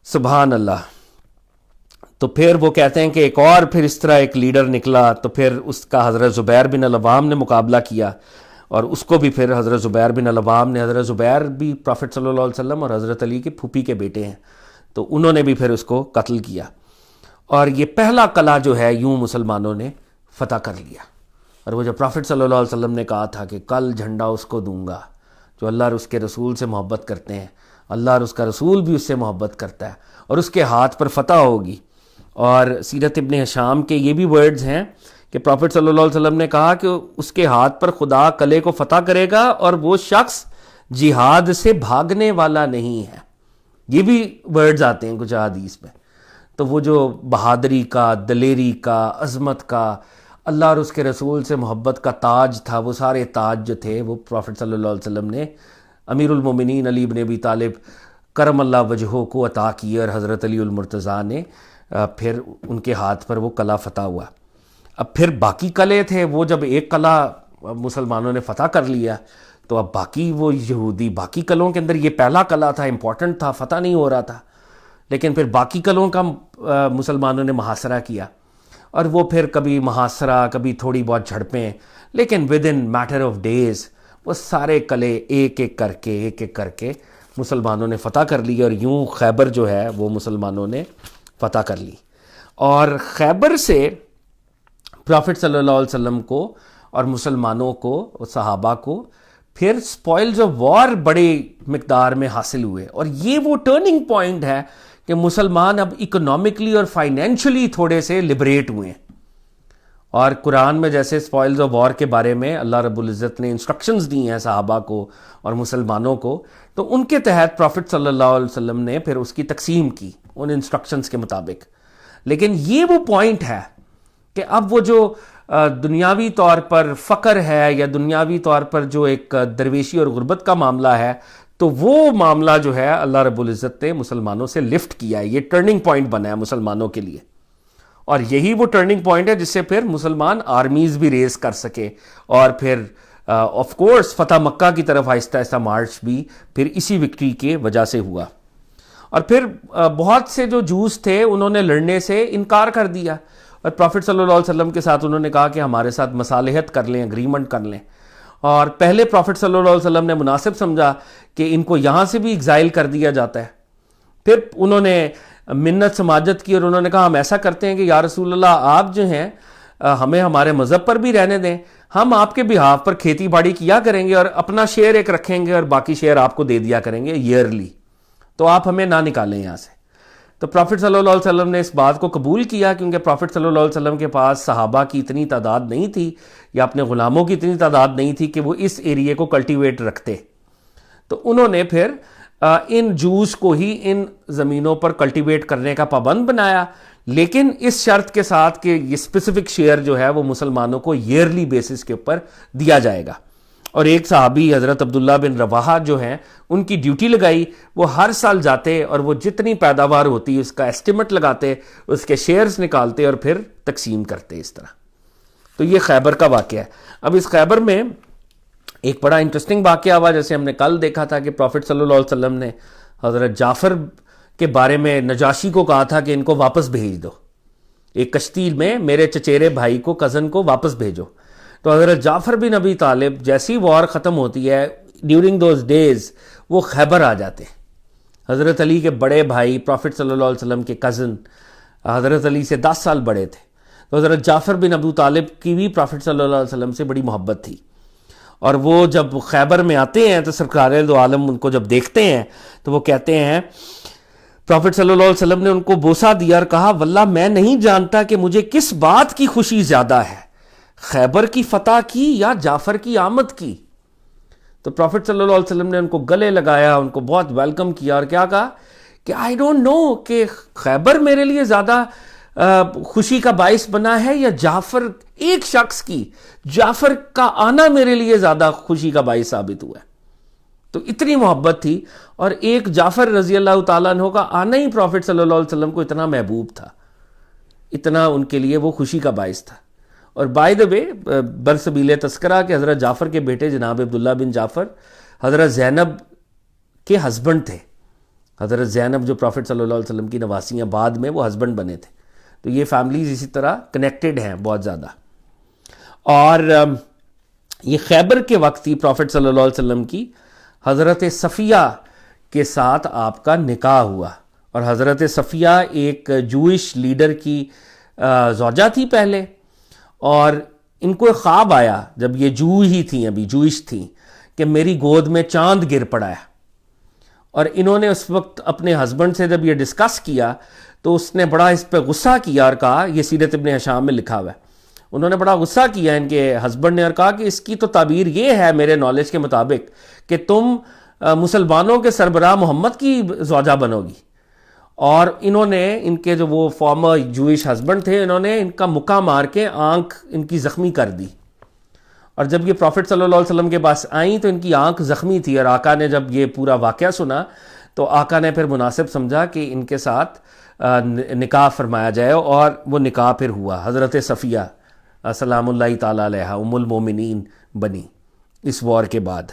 سبحان اللہ. تو پھر وہ کہتے ہیں کہ ایک اور پھر اس طرح ایک لیڈر نکلا، تو پھر اس کا حضرت زبیر بن العوام نے مقابلہ کیا، اور اس کو بھی پھر حضرت زبیر بن العوام نے، حضرت زبیر بھی پروفٹ صلی اللہ علیہ وسلم اور حضرت علی کے پھوپھی کے بیٹے ہیں، تو انہوں نے بھی پھر اس کو قتل کیا. اور یہ پہلا قلعہ جو ہے یوں مسلمانوں نے فتح کر لیا. اور وہ جو پروفٹ صلی اللہ علیہ وسلم نے کہا تھا کہ کل جھنڈا اس کو دوں گا جو اللہ اور اس کے رسول سے محبت کرتے ہیں، اللہ اور اس کا رسول بھی اس سے محبت کرتا ہے، اور اس کے ہاتھ پر فتح ہوگی. اور سیرت ابن ہشام کے یہ بھی ورڈز ہیں کہ پروفٹ صلی اللہ علیہ وسلم نے کہا کہ اس کے ہاتھ پر خدا قلعے کو فتح کرے گا، اور وہ شخص جہاد سے بھاگنے والا نہیں ہے. یہ بھی ورڈز آتے ہیں کچھ حدیث میں. تو وہ جو بہادری کا، دلیری کا، عظمت کا، اللہ اور اس کے رسول سے محبت کا تاج تھا، وہ سارے تاج جو تھے وہ پروفٹ صلی اللہ علیہ وسلم نے امیر المومنین علی بن ابی طالب کرم اللہ وجہہ کو عطا کیے، اور حضرت علی المرتضیٰ نے پھر ان کے ہاتھ پر وہ قلعہ فتح ہوا. اب پھر باقی قلعے تھے، وہ جب ایک قلعہ مسلمانوں نے فتح کر لیا تو اب باقی وہ یہودی باقی قلعوں کے اندر، یہ پہلا قلعہ تھا، امپورٹنٹ تھا، فتح نہیں ہو رہا تھا، لیکن پھر باقی قلعوں کا مسلمانوں نے محاصرہ کیا، اور وہ پھر کبھی محاصرہ، کبھی تھوڑی بہت جھڑپیں، لیکن within matter of days وہ سارے قلعے ایک ایک کر کے مسلمانوں نے فتح کر لی، اور یوں خیبر جو ہے وہ مسلمانوں نے فتح کر لی. اور خیبر سے پروفٹ صلی اللہ علیہ وسلم کو اور مسلمانوں کو، صحابہ کو پھر سپوائلز آف وار بڑے مقدار میں حاصل ہوئے. اور یہ وہ ٹرننگ پوائنٹ ہے کہ مسلمان اب اکنامکلی اور فائنینشلی تھوڑے سے لبریٹ ہوئے ہیں. اور قرآن میں جیسے سپوائلز آف وار کے بارے میں اللہ رب العزت نے انسٹرکشنز دی ہیں صحابہ کو اور مسلمانوں کو، تو ان کے تحت پروفٹ صلی اللہ علیہ وسلم نے پھر اس کی تقسیم کی ان انسٹرکشنز کے مطابق. لیکن یہ وہ پوائنٹ ہے کہ اب وہ جو دنیاوی طور پر فقر ہے، یا دنیاوی طور پر جو ایک درویشی اور غربت کا معاملہ ہے، تو وہ معاملہ جو ہے اللہ رب العزت نے مسلمانوں سے لفٹ کیا ہے. یہ ٹرننگ پوائنٹ بنا ہے مسلمانوں کے لیے، اور یہی وہ ٹرننگ پوائنٹ ہے جس سے پھر مسلمان آرمیز بھی ریز کر سکے، اور پھر آف کورس فتح مکہ کی طرف آہستہ آہستہ مارچ بھی پھر اسی وکٹری کے وجہ سے ہوا. اور پھر بہت سے جو جوز تھے انہوں نے لڑنے سے انکار کر دیا، اور پروفٹ صلی اللہ علیہ وسلم کے ساتھ انہوں نے کہا کہ ہمارے ساتھ مصالحت کر لیں، اگریمنٹ کر لیں. اور پہلے پروفٹ صلی اللہ علیہ وسلم نے مناسب سمجھا کہ ان کو یہاں سے بھی ایگزائل کر دیا جاتا ہے، پھر انہوں نے منت سماجت کی اور انہوں نے کہا ہم ایسا کرتے ہیں کہ یا رسول اللہ آپ جو ہیں ہمیں ہمارے مذہب پر بھی رہنے دیں, ہم آپ کے بہاف پر کھیتی باڑی کیا کریں گے اور اپنا شیئر ایک رکھیں گے اور باقی شیئر آپ کو دے دیا کریں گے ایئرلی, تو آپ ہمیں نہ نکالیں یہاں سے. تو پروفٹ صلی اللہ علیہ وسلم نے اس بات کو قبول کیا, کیونکہ پروفٹ صلی اللہ علیہ وسلم کے پاس صحابہ کی اتنی تعداد نہیں تھی یا اپنے غلاموں کی اتنی تعداد نہیں تھی کہ وہ اس ایریے کو کلٹیویٹ رکھتے. تو انہوں نے پھر ان جوس کو ہی ان زمینوں پر کلٹیویٹ کرنے کا پابند بنایا, لیکن اس شرط کے ساتھ کہ یہ اسپیسیفک شیئر جو ہے وہ مسلمانوں کو ایئرلی بیسس کے اوپر دیا جائے گا. اور ایک صحابی حضرت عبداللہ بن رواحہ جو ہیں ان کی ڈیوٹی لگائی, وہ ہر سال جاتے اور وہ جتنی پیداوار ہوتی اس کا ایسٹیمیٹ لگاتے, اس کے شیئرز نکالتے اور پھر تقسیم کرتے اس طرح. تو یہ خیبر کا واقعہ ہے. اب اس خیبر میں ایک بڑا انٹرسٹنگ واقعہ ہوا, جیسے ہم نے کل دیکھا تھا کہ پروفٹ صلی اللہ علیہ وسلم نے حضرت جعفر کے بارے میں نجاشی کو کہا تھا کہ ان کو واپس بھیج دو, ایک کشتی میں میرے چچیرے بھائی کو, کزن کو واپس بھیجو. تو حضرت جعفر بن ابی طالب جیسی وار ختم ہوتی ہے ڈیورنگ دوز ڈیز وہ خیبر آ جاتے ہیں. حضرت علی کے بڑے بھائی پروفٹ صلی اللہ علیہ وسلم کے کزن حضرت علی سے 10 سال بڑے تھے, تو حضرت جعفر بن ابو طالب کی بھی پروفٹ صلی اللہ علیہ وسلم سے بڑی محبت تھی. اور وہ جب خیبر میں آتے ہیں تو سرکار دو عالم ان کو جب دیکھتے ہیں تو وہ کہتے ہیں, پروفٹ صلی اللہ علیہ وسلم نے ان کو بوسہ دیا اور کہا واللہ میں نہیں جانتا کہ مجھے کس بات کی خوشی زیادہ ہے, خیبر کی فتح کی یا جعفر کی آمد کی. تو پروفٹ صلی اللہ علیہ وسلم نے ان کو گلے لگایا, ان کو بہت ویلکم کیا اور کیا کہا کہ آئی ڈونٹ نو کہ خیبر میرے لیے زیادہ خوشی کا باعث بنا ہے یا جعفر, ایک شخص کی جعفر کا آنا میرے لیے زیادہ خوشی کا باعث ثابت ہوا ہے. تو اتنی محبت تھی, اور ایک جعفر رضی اللہ تعالیٰ عنہ کا آنا ہی پروفٹ صلی اللہ علیہ وسلم کو اتنا محبوب تھا, اتنا ان کے لیے وہ خوشی کا باعث تھا. اور بائی دا وے برسبیل تذکرہ کہ حضرت جعفر کے بیٹے جناب عبداللہ بن جعفر حضرت زینب کے ہسبینڈ تھے. حضرت زینب جو پروفٹ صلی اللہ علیہ وسلم کی نواسیاں بعد میں وہ ہسبینڈ بنے تھے. تو یہ فیملیز اسی طرح کنیکٹڈ ہیں بہت زیادہ. اور یہ خیبر کے وقت ہی پروفٹ صلی اللہ علیہ وسلم کی حضرت صفیہ کے ساتھ آپ کا نکاح ہوا. اور حضرت صفیہ ایک جوئش لیڈر کی زوجہ تھی پہلے, اور ان کو ایک خواب آیا جب یہ جوئش تھیں کہ میری گود میں چاند گر پڑا ہے. اور انہوں نے اس وقت اپنے ہسبینڈ سے جب یہ ڈسکس کیا تو اس نے بڑا اس پہ غصہ کیا اور کہا, یہ سیرت ابن ہشام میں لکھا ہوا ہے, انہوں نے بڑا غصہ کیا ان کے ہسبینڈ نے اور کہا کہ اس کی تو تعبیر یہ ہے میرے نالج کے مطابق کہ تم مسلمانوں کے سربراہ محمد کی زوجہ بنو گی. اور انہوں نے ان کے جو وہ فارمر جوئش ہسبینڈ تھے, انہوں نے ان کا مکہ مار کے آنکھ ان کی زخمی کر دی. اور جب یہ پروفٹ صلی اللہ علیہ وسلم کے پاس آئیں تو ان کی آنکھ زخمی تھی, اور آقا نے جب یہ پورا واقعہ سنا تو آقا نے پھر مناسب سمجھا کہ ان کے ساتھ نکاح فرمایا جائے, اور وہ نکاح پھر ہوا. حضرت صفیہ سلام اللہ تعالیٰ علیہ ام المومنین بنی اس وار کے بعد.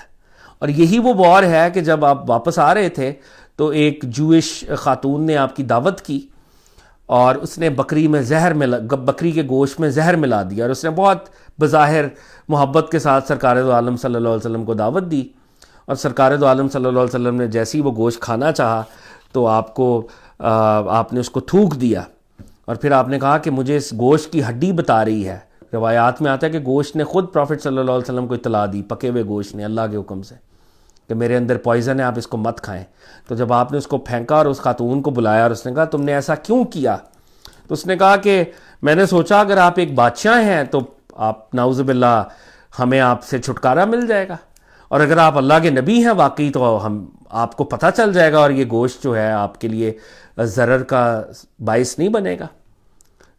اور یہی وہ وار ہے کہ جب آپ واپس آ رہے تھے تو ایک جوئش خاتون نے آپ کی دعوت کی, اور اس نے بکری کے گوشت میں زہر ملا دیا, اور اس نے بہت بظاہر محبت کے ساتھ سرکار دو عالم صلی اللہ علیہ وسلم کو دعوت دی. اور سرکار دو عالم صلی اللہ علیہ وسلم نے جیسی وہ گوشت کھانا چاہا تو آپ نے اس کو تھوک دیا, اور پھر آپ نے کہا کہ مجھے اس گوشت کی ہڈی بتا رہی ہے. روایات میں آتا ہے کہ گوشت نے خود پروفٹ صلی اللہ علیہ وسلم کو اطلاع دی, پکے ہوئے گوشت نے اللہ کے حکم سے, کہ میرے اندر پوائزن ہے, آپ اس کو مت کھائیں. تو جب آپ نے اس کو پھینکا اور اس خاتون کو بلایا اور اس نے کہا تم نے ایسا کیوں کیا, تو اس نے کہا کہ میں نے سوچا اگر آپ ایک بادشاہ ہیں تو آپ نعوذ باللہ ہمیں آپ سے چھٹکارا مل جائے گا, اور اگر آپ اللہ کے نبی ہیں واقعی تو آپ کو پتہ چل جائے گا اور یہ گوشت جو ہے آپ کے لیے ضرر کا باعث نہیں بنے گا.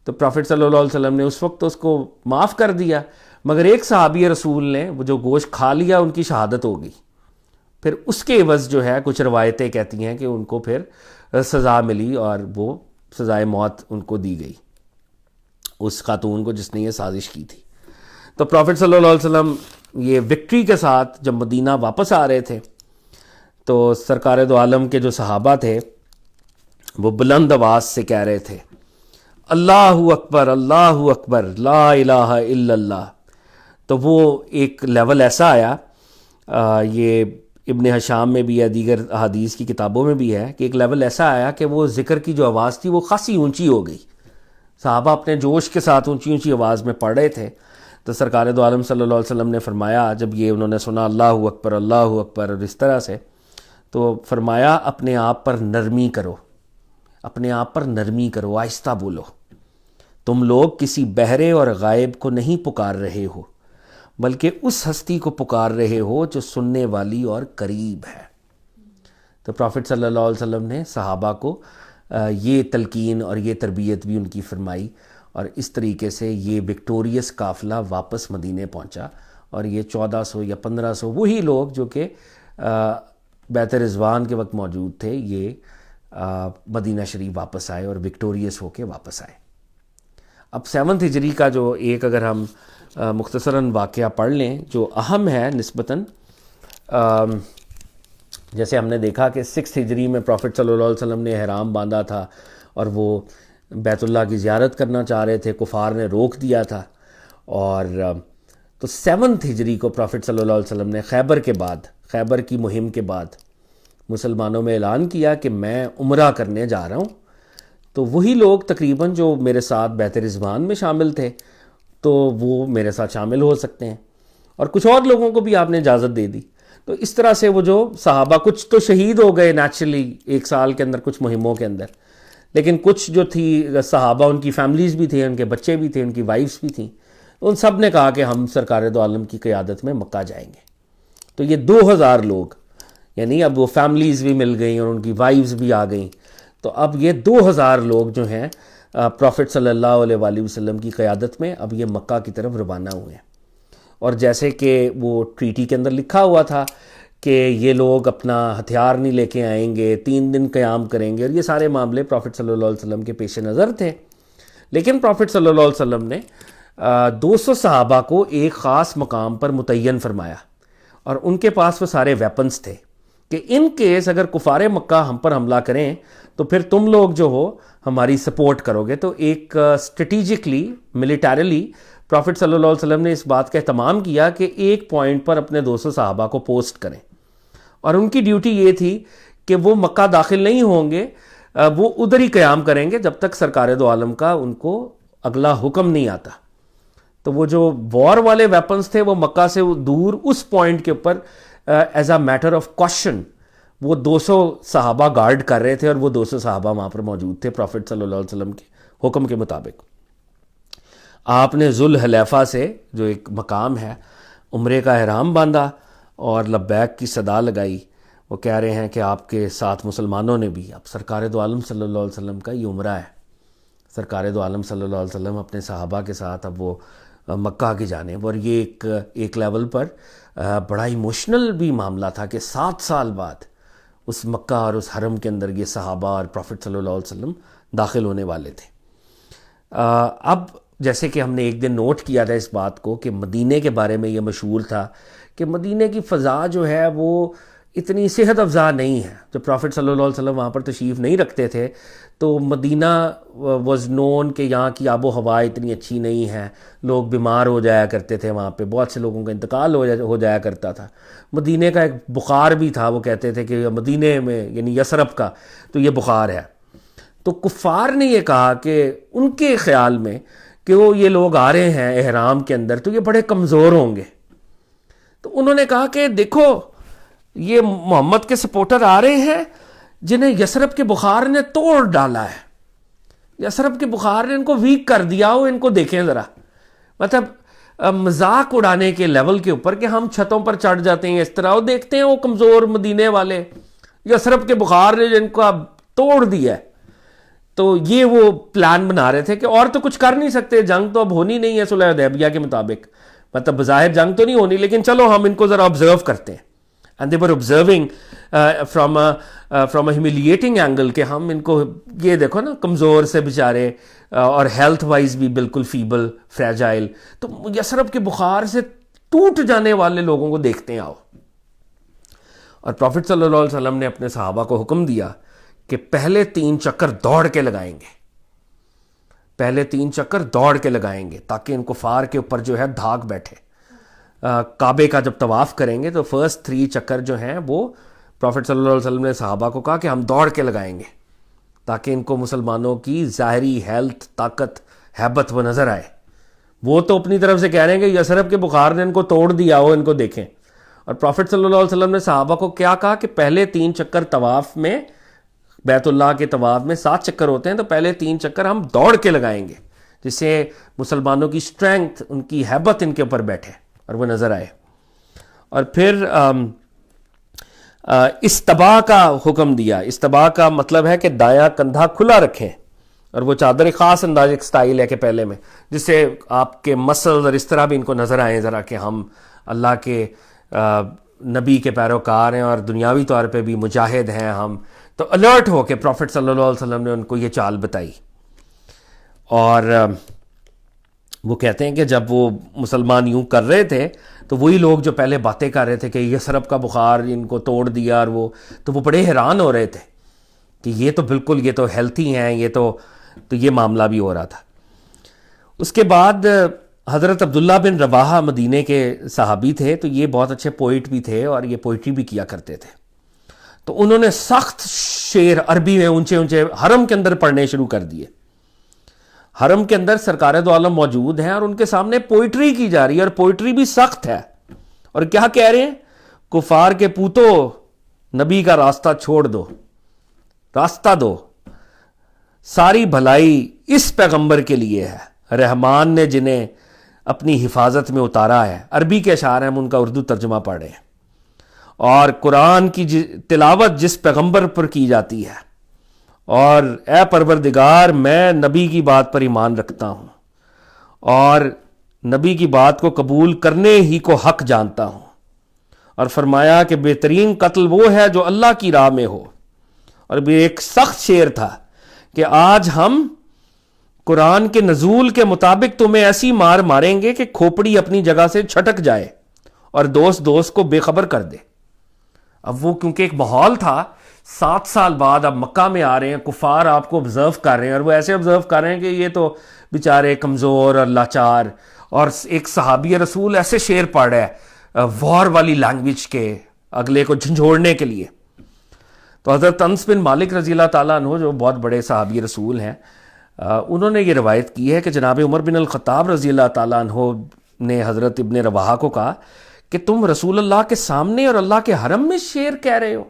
تو پروفٹ صلی اللہ علیہ وسلم نے اس وقت اس کو معاف کر دیا, مگر ایک صحابی رسول نے وہ جو گوشت کھا لیا ان کی شہادت ہو گئی. پھر اس کے عوض جو ہے کچھ روایتیں کہتی ہیں کہ ان کو پھر سزا ملی, اور وہ سزائے موت ان کو دی گئی اس خاتون کو جس نے یہ سازش کی تھی. تو پروفٹ صلی اللہ علیہ وسلم یہ وکٹری کے ساتھ جب مدینہ واپس آ رہے تھے تو سرکار دو عالم کے جو صحابہ تھے وہ بلند آواز سے کہہ رہے تھے اللہ اکبر لا الہ الا اللہ. تو وہ ایک لیول ایسا آیا, یہ ابن حشام میں بھی ہے، دیگر احادیث کی کتابوں میں بھی ہے کہ ایک لیول ایسا آیا کہ وہ ذکر کی جو آواز تھی وہ خاصی اونچی ہو گئی، صحابہ اپنے جوش کے ساتھ اونچی اونچی آواز میں پڑھ رہے تھے. تو سرکار دو عالم صلی اللہ علیہ وسلم نے فرمایا، جب یہ انہوں نے سنا اللہ اکبر اللہ اکبر اور اس طرح سے، تو فرمایا اپنے آپ پر نرمی کرو، اپنے آپ پر نرمی کرو، آہستہ بولو. تم لوگ کسی بہرے اور غائب کو نہیں پکار رہے ہو، بلکہ اس ہستی کو پکار رہے ہو جو سننے والی اور قریب ہے. تو پروفٹ صلی اللہ علیہ وسلم نے صحابہ کو یہ تلقین اور یہ تربیت بھی ان کی فرمائی، اور اس طریقے سے یہ وکٹوریس قافلہ واپس مدینے پہنچا. اور یہ 1400 یا 1500 وہی لوگ جو کہ بیت رضوان کے وقت موجود تھے، یہ مدینہ شریف واپس آئے اور وکٹوریس ہو کے واپس آئے. اب 7 ہجری کا جو ایک اگر ہم مختصراً واقعہ پڑھ لیں جو اہم ہے نسبتاً، جیسے ہم نے دیکھا کہ 6 ہجری میں پروفٹ صلی اللہ علیہ وسلم نے احرام باندھا تھا اور وہ بیت اللہ کی زیارت کرنا چاہ رہے تھے، کفار نے روک دیا تھا. اور تو 7 ہجری کو پروفٹ صلی اللہ علیہ وسلم نے خیبر کے بعد، خیبر کی مہم کے بعد مسلمانوں میں اعلان کیا کہ میں عمرہ کرنے جا رہا ہوں. تو وہی لوگ تقریباً جو میرے ساتھ بیت رضوان میں شامل تھے تو وہ میرے ساتھ شامل ہو سکتے ہیں، اور کچھ اور لوگوں کو بھی آپ نے اجازت دے دی. تو اس طرح سے وہ جو صحابہ کچھ تو شہید ہو گئے نیچرلی ایک سال کے اندر کچھ مہموں کے اندر، لیکن کچھ جو تھی صحابہ ان کی فیملیز بھی تھیں، ان کے بچے بھی تھے، ان کی وائفز بھی تھیں، ان سب نے کہا کہ ہم سرکار دو عالم کی قیادت میں مکہ جائیں گے. تو یہ 2000 لوگ، یعنی اب وہ فیملیز بھی مل گئیں اور ان کی وائفز بھی آ گئیں. تو اب یہ 2000 لوگ جو ہیں پروفٹ صلی اللہ علیہ وآلہ وسلم کی قیادت میں اب یہ مکہ کی طرف روانہ ہوئے ہیں. اور جیسے کہ وہ ٹریٹی کے اندر لکھا ہوا تھا کہ یہ لوگ اپنا ہتھیار نہیں لے کے آئیں گے، 3 دن قیام کریں گے، اور یہ سارے معاملے پروفٹ صلی اللہ علیہ وسلم کے پیش نظر تھے. لیکن پروفٹ صلی اللہ علیہ وسلم نے 200 صحابہ کو ایک خاص مقام پر متعین فرمایا، اور ان کے پاس وہ سارے ویپنز تھے کہ ان کیس اگر کفار مکہ ہم پر حملہ کریں تو پھر تم لوگ جو ہو ہماری سپورٹ کرو گے. تو ایک اسٹریٹیجکلی ملیٹریلی پروفٹ صلی اللہ علیہ وسلم نے اس بات کا اہتمام کیا کہ ایک پوائنٹ پر اپنے 200 صحابہ کو پوسٹ کریں، اور ان کی ڈیوٹی یہ تھی کہ وہ مکہ داخل نہیں ہوں گے، وہ ادھر ہی قیام کریں گے جب تک سرکار دو عالم کا ان کو اگلا حکم نہیں آتا. تو وہ جو وار والے ویپنز تھے وہ مکہ سے دور اس پوائنٹ کے اوپر as a matter of question وہ 200 صحابہ گارڈ کر رہے تھے، اور وہ 200 صحابہ وہاں پر موجود تھے پروفٹ صلی اللہ علیہ وسلم کے حکم کے مطابق. آپ نے ذوالحلیفہ سے جو ایک مقام ہے عمرے کا احرام باندھا اور لبیک کی صدا لگائی. وہ کہہ رہے ہیں کہ آپ کے ساتھ مسلمانوں نے بھی، اب سرکار دو عالم صلی اللہ علیہ وسلم کا یہ عمرہ ہے، سرکار دو عالم صلی اللہ علیہ وسلم اپنے صحابہ کے ساتھ اب وہ مکہ کی جانب. اور یہ ایک لیول پر بڑا ایموشنل بھی معاملہ تھا کہ 7 سال بعد اس مکہ اور اس حرم کے اندر یہ صحابہ اور پروفٹ صلی اللہ علیہ وسلم داخل ہونے والے تھے. اب جیسے کہ ہم نے ایک دن نوٹ کیا تھا اس بات کو کہ مدینے کے بارے میں یہ مشہور تھا کہ مدینے کی فضا جو ہے وہ اتنی صحت افزا نہیں ہے. جب پروفٹ صلی اللہ علیہ وسلم وہاں پر تشریف نہیں رکھتے تھے تو مدینہ واز نون کہ یہاں کی آب و ہوا اتنی اچھی نہیں ہے، لوگ بیمار ہو جایا کرتے تھے، وہاں پہ بہت سے لوگوں کا انتقال ہو جایا کرتا تھا. مدینے کا ایک بخار بھی تھا، وہ کہتے تھے کہ مدینے میں یعنی یثرب کا تو یہ بخار ہے. تو کفار نے یہ کہا کہ ان کے خیال میں کہ وہ یہ لوگ آ رہے ہیں احرام کے اندر تو یہ بڑے کمزور ہوں گے. تو انہوں نے کہا کہ دیکھو یہ محمد کے سپورٹر آ رہے ہیں جنہیں یثرب کے بخار نے توڑ ڈالا ہے، یثرب کے بخار نے ان کو ویک کر دیا ہو. ان کو دیکھیں ذرا، مطلب مذاق اڑانے کے لیول کے اوپر کہ ہم چھتوں پر چڑھ جاتے ہیں اس طرح، وہ دیکھتے ہیں وہ کمزور مدینے والے یثرب کے بخار نے جن کو اب توڑ دیا ہے. تو یہ وہ پلان بنا رہے تھے کہ اور تو کچھ کر نہیں سکتے، جنگ تو اب ہونی نہیں ہے صلح حدیبیہ کے مطابق، مطلب بظاہر جنگ تو نہیں ہونی، لیکن چلو ہم ان کو ذرا آبزرو کرتے ہیں. And they were observing from a humiliating angle کہ ہم ان کو یہ دیکھو نا کمزور سے بیچارے اور ہیلتھ وائز بھی بالکل فیبل فریجائل، تو یثرب کے بخار سے ٹوٹ جانے والے لوگوں کو دیکھتے ہیں آؤ. اور پروفٹ صلی اللہ علیہ وسلم نے اپنے صحابہ کو حکم دیا کہ پہلے 3 چکر دوڑ کے لگائیں گے، پہلے 3 چکر دوڑ کے لگائیں گے تاکہ ان کفار کے اوپر جو ہے دھاگ بیٹھے. کعبے کا جب طواف کریں گے تو فرسٹ 3 چکر جو ہیں وہ پروفٹ صلی اللہ علیہ وسلم نے صحابہ کو کہا کہ ہم دوڑ کے لگائیں گے تاکہ ان کو مسلمانوں کی ظاہری ہیلتھ، طاقت، ہیبت وہ نظر آئے. وہ تو اپنی طرف سے کہہ رہے ہیں کہ یثرب کے بخار نے ان کو توڑ دیا ہو، ان کو دیکھیں. اور پروفٹ صلی اللہ علیہ وسلم نے صحابہ کو کیا کہا کہ پہلے 3 چکر طواف میں، بیت اللہ کے طواف میں 7 چکر ہوتے ہیں، تو پہلے 3 چکر ہم دوڑ کے لگائیں گے جس سے مسلمانوں کی سٹرینگتھ، ان کی ہیبت ان کے اوپر بیٹھے اور وہ نظر آئے. اور پھر استباء کا حکم دیا. استباء کا مطلب ہے کہ دایاں کندھا کھلا رکھیں، اور وہ چادر ایک خاص انداز، ایک سٹائل ہے کہ پہلے میں، جس سے آپ کے مسلز اور اس طرح بھی ان کو نظر آئیں ذرا کہ ہم اللہ کے نبی کے پیروکار ہیں اور دنیاوی طور پہ بھی مجاہد ہیں ہم. تو الرٹ ہو کے پروفٹ صلی اللہ علیہ وسلم نے ان کو یہ چال بتائی. اور وہ کہتے ہیں کہ جب وہ مسلمان یوں کر رہے تھے تو وہی لوگ جو پہلے باتیں کر رہے تھے کہ یثرب کا بخار ان کو توڑ دیا، اور وہ بڑے حیران ہو رہے تھے کہ یہ تو بالکل، یہ تو ہیلتھی ہیں، یہ تو یہ معاملہ بھی ہو رہا تھا. اس کے بعد حضرت عبداللہ بن رواحہ مدینے کے صحابی تھے، تو یہ بہت اچھے پوئٹ بھی تھے اور یہ پوئٹری بھی کیا کرتے تھے. تو انہوں نے سخت شعر عربی میں اونچے اونچے حرم کے اندر پڑھنے شروع کر دیے. حرم کے اندر سرکار دو عالم موجود ہیں اور ان کے سامنے پوئٹری کی جا رہی ہے، اور پوئٹری بھی سخت ہے. اور کیا کہہ رہے ہیں؟ کفار کے پوتو، نبی کا راستہ چھوڑ دو، راستہ دو، ساری بھلائی اس پیغمبر کے لیے ہے، رحمان نے جنہیں اپنی حفاظت میں اتارا ہے. عربی کے اشعار ہیں، ہم ان کا اردو ترجمہ پڑھ رہے ہیں. اور قرآن کی تلاوت جس پیغمبر پر کی جاتی ہے، اور اے پروردگار میں نبی کی بات پر ایمان رکھتا ہوں اور نبی کی بات کو قبول کرنے ہی کو حق جانتا ہوں. اور فرمایا کہ بہترین قتل وہ ہے جو اللہ کی راہ میں ہو. اور بھی ایک سخت شعر تھا کہ آج ہم قرآن کے نزول کے مطابق تمہیں ایسی مار ماریں گے کہ کھوپڑی اپنی جگہ سے چھٹک جائے اور دوست کو بے خبر کر دے. اب وہ کیونکہ ایک ماحول تھا، 7 سال بعد اب مکہ میں آ رہے ہیں، کفار آپ کو آبزرو کر رہے ہیں، اور وہ ایسے آبزرو کر رہے ہیں کہ یہ تو بیچارے کمزور اور لاچار. اور ایک صحابی رسول ایسے شعر پڑھ رہا ہے وار والی لینگویج کے، اگلے کو جھنجھوڑنے کے لیے. تو حضرت انس بن مالک رضی اللہ تعالیٰ عنہ جو بہت بڑے صحابی رسول ہیں، انہوں نے یہ روایت کی ہے کہ جناب عمر بن الخطاب رضی اللہ تعالیٰ عنہ نے حضرت ابن رواحہ کو کہا کہ تم رسول اللہ کے سامنے اور اللہ کے حرم میں شعر کہہ رہے ہو.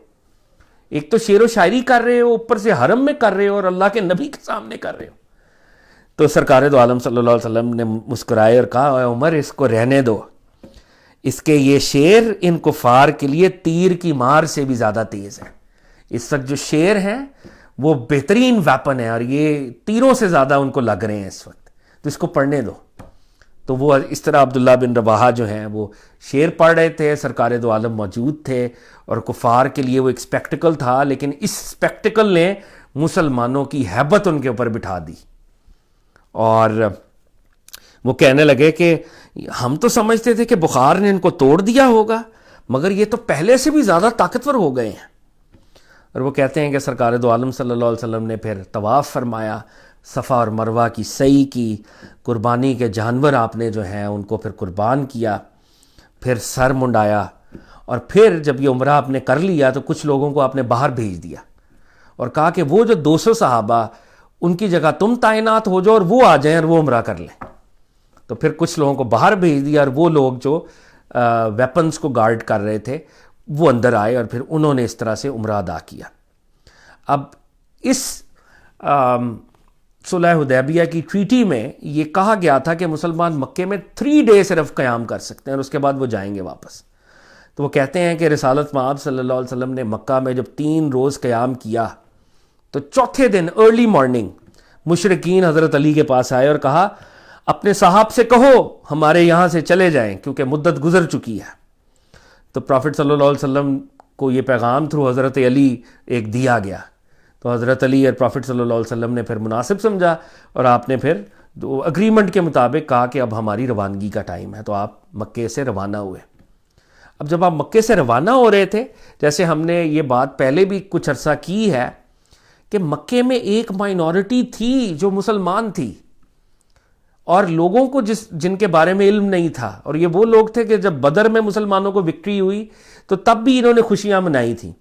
ایک تو شعر و شاعری کر رہے ہو، اوپر سے حرم میں کر رہے ہو، اور اللہ کے نبی کے سامنے کر رہے ہو. تو سرکار دو عالم صلی اللہ علیہ وسلم نے مسکرائے اور کہا اے عمر، اس کو رہنے دو، اس کے یہ شعر ان کفار کے لیے تیر کی مار سے بھی زیادہ تیز ہے. اس وقت جو شعر ہیں وہ بہترین ویپن ہے، اور یہ تیروں سے زیادہ ان کو لگ رہے ہیں اس وقت، تو اس کو پڑھنے دو. تو وہ اس طرح عبداللہ بن رواحہ جو ہیں وہ شعر پڑھ رہے تھے، سرکار دو عالم موجود تھے، اور کفار کے لیے وہ ایک سپیکٹیکل تھا، لیکن اس سپیکٹیکل نے مسلمانوں کی ہیبت ان کے اوپر بٹھا دی. اور وہ کہنے لگے کہ ہم تو سمجھتے تھے کہ بخار نے ان کو توڑ دیا ہوگا، مگر یہ تو پہلے سے بھی زیادہ طاقتور ہو گئے ہیں. اور وہ کہتے ہیں کہ سرکار دو عالم صلی اللہ علیہ وسلم نے پھر طواف فرمایا، صفا اور مروہ کی سعی کی، قربانی کے جانور آپ نے جو ہیں ان کو پھر قربان کیا، پھر سر منڈایا. اور پھر جب یہ عمرہ آپ نے کر لیا تو کچھ لوگوں کو آپ نے باہر بھیج دیا اور کہا کہ وہ جو 200 صحابہ ان کی جگہ تم تعینات ہو جاؤ اور وہ آ جائیں اور وہ عمرہ کر لیں. تو پھر کچھ لوگوں کو باہر بھیج دیا، اور وہ لوگ جو ویپنز کو گارڈ کر رہے تھے وہ اندر آئے، اور پھر انہوں نے اس طرح سے عمرہ ادا کیا. اب اس صلح حدیبیہ کی ٹریٹی میں یہ کہا گیا تھا کہ مسلمان مکے میں 3 ڈے صرف قیام کر سکتے ہیں، اور اس کے بعد وہ جائیں گے واپس. تو وہ کہتے ہیں کہ رسالت مآب صلی اللہ علیہ وسلم نے مکہ میں جب 3 روز قیام کیا تو چوتھے دن ارلی مارننگ مشرکین حضرت علی کے پاس آئے اور کہا اپنے صاحب سے کہو ہمارے یہاں سے چلے جائیں کیونکہ مدت گزر چکی ہے. تو پروفٹ صلی اللہ علیہ وسلم کو یہ پیغام تھرو حضرت علی ایک دیا گیا. تو حضرت علی اور پروفٹ صلی اللہ علیہ وسلم نے پھر مناسب سمجھا، اور آپ نے پھر اگریمنٹ کے مطابق کہا کہ اب ہماری روانگی کا ٹائم ہے. تو آپ مکے سے روانہ ہوئے. اب جب آپ مکے سے روانہ ہو رہے تھے، جیسے ہم نے یہ بات پہلے بھی کچھ عرصہ کی ہے کہ مکے میں ایک مائنورٹی تھی جو مسلمان تھی، اور لوگوں کو جن کے بارے میں علم نہیں تھا، اور یہ وہ لوگ تھے کہ جب بدر میں مسلمانوں کو وکٹری ہوئی تو تب بھی انہوں نے خوشیاں منائی تھیں،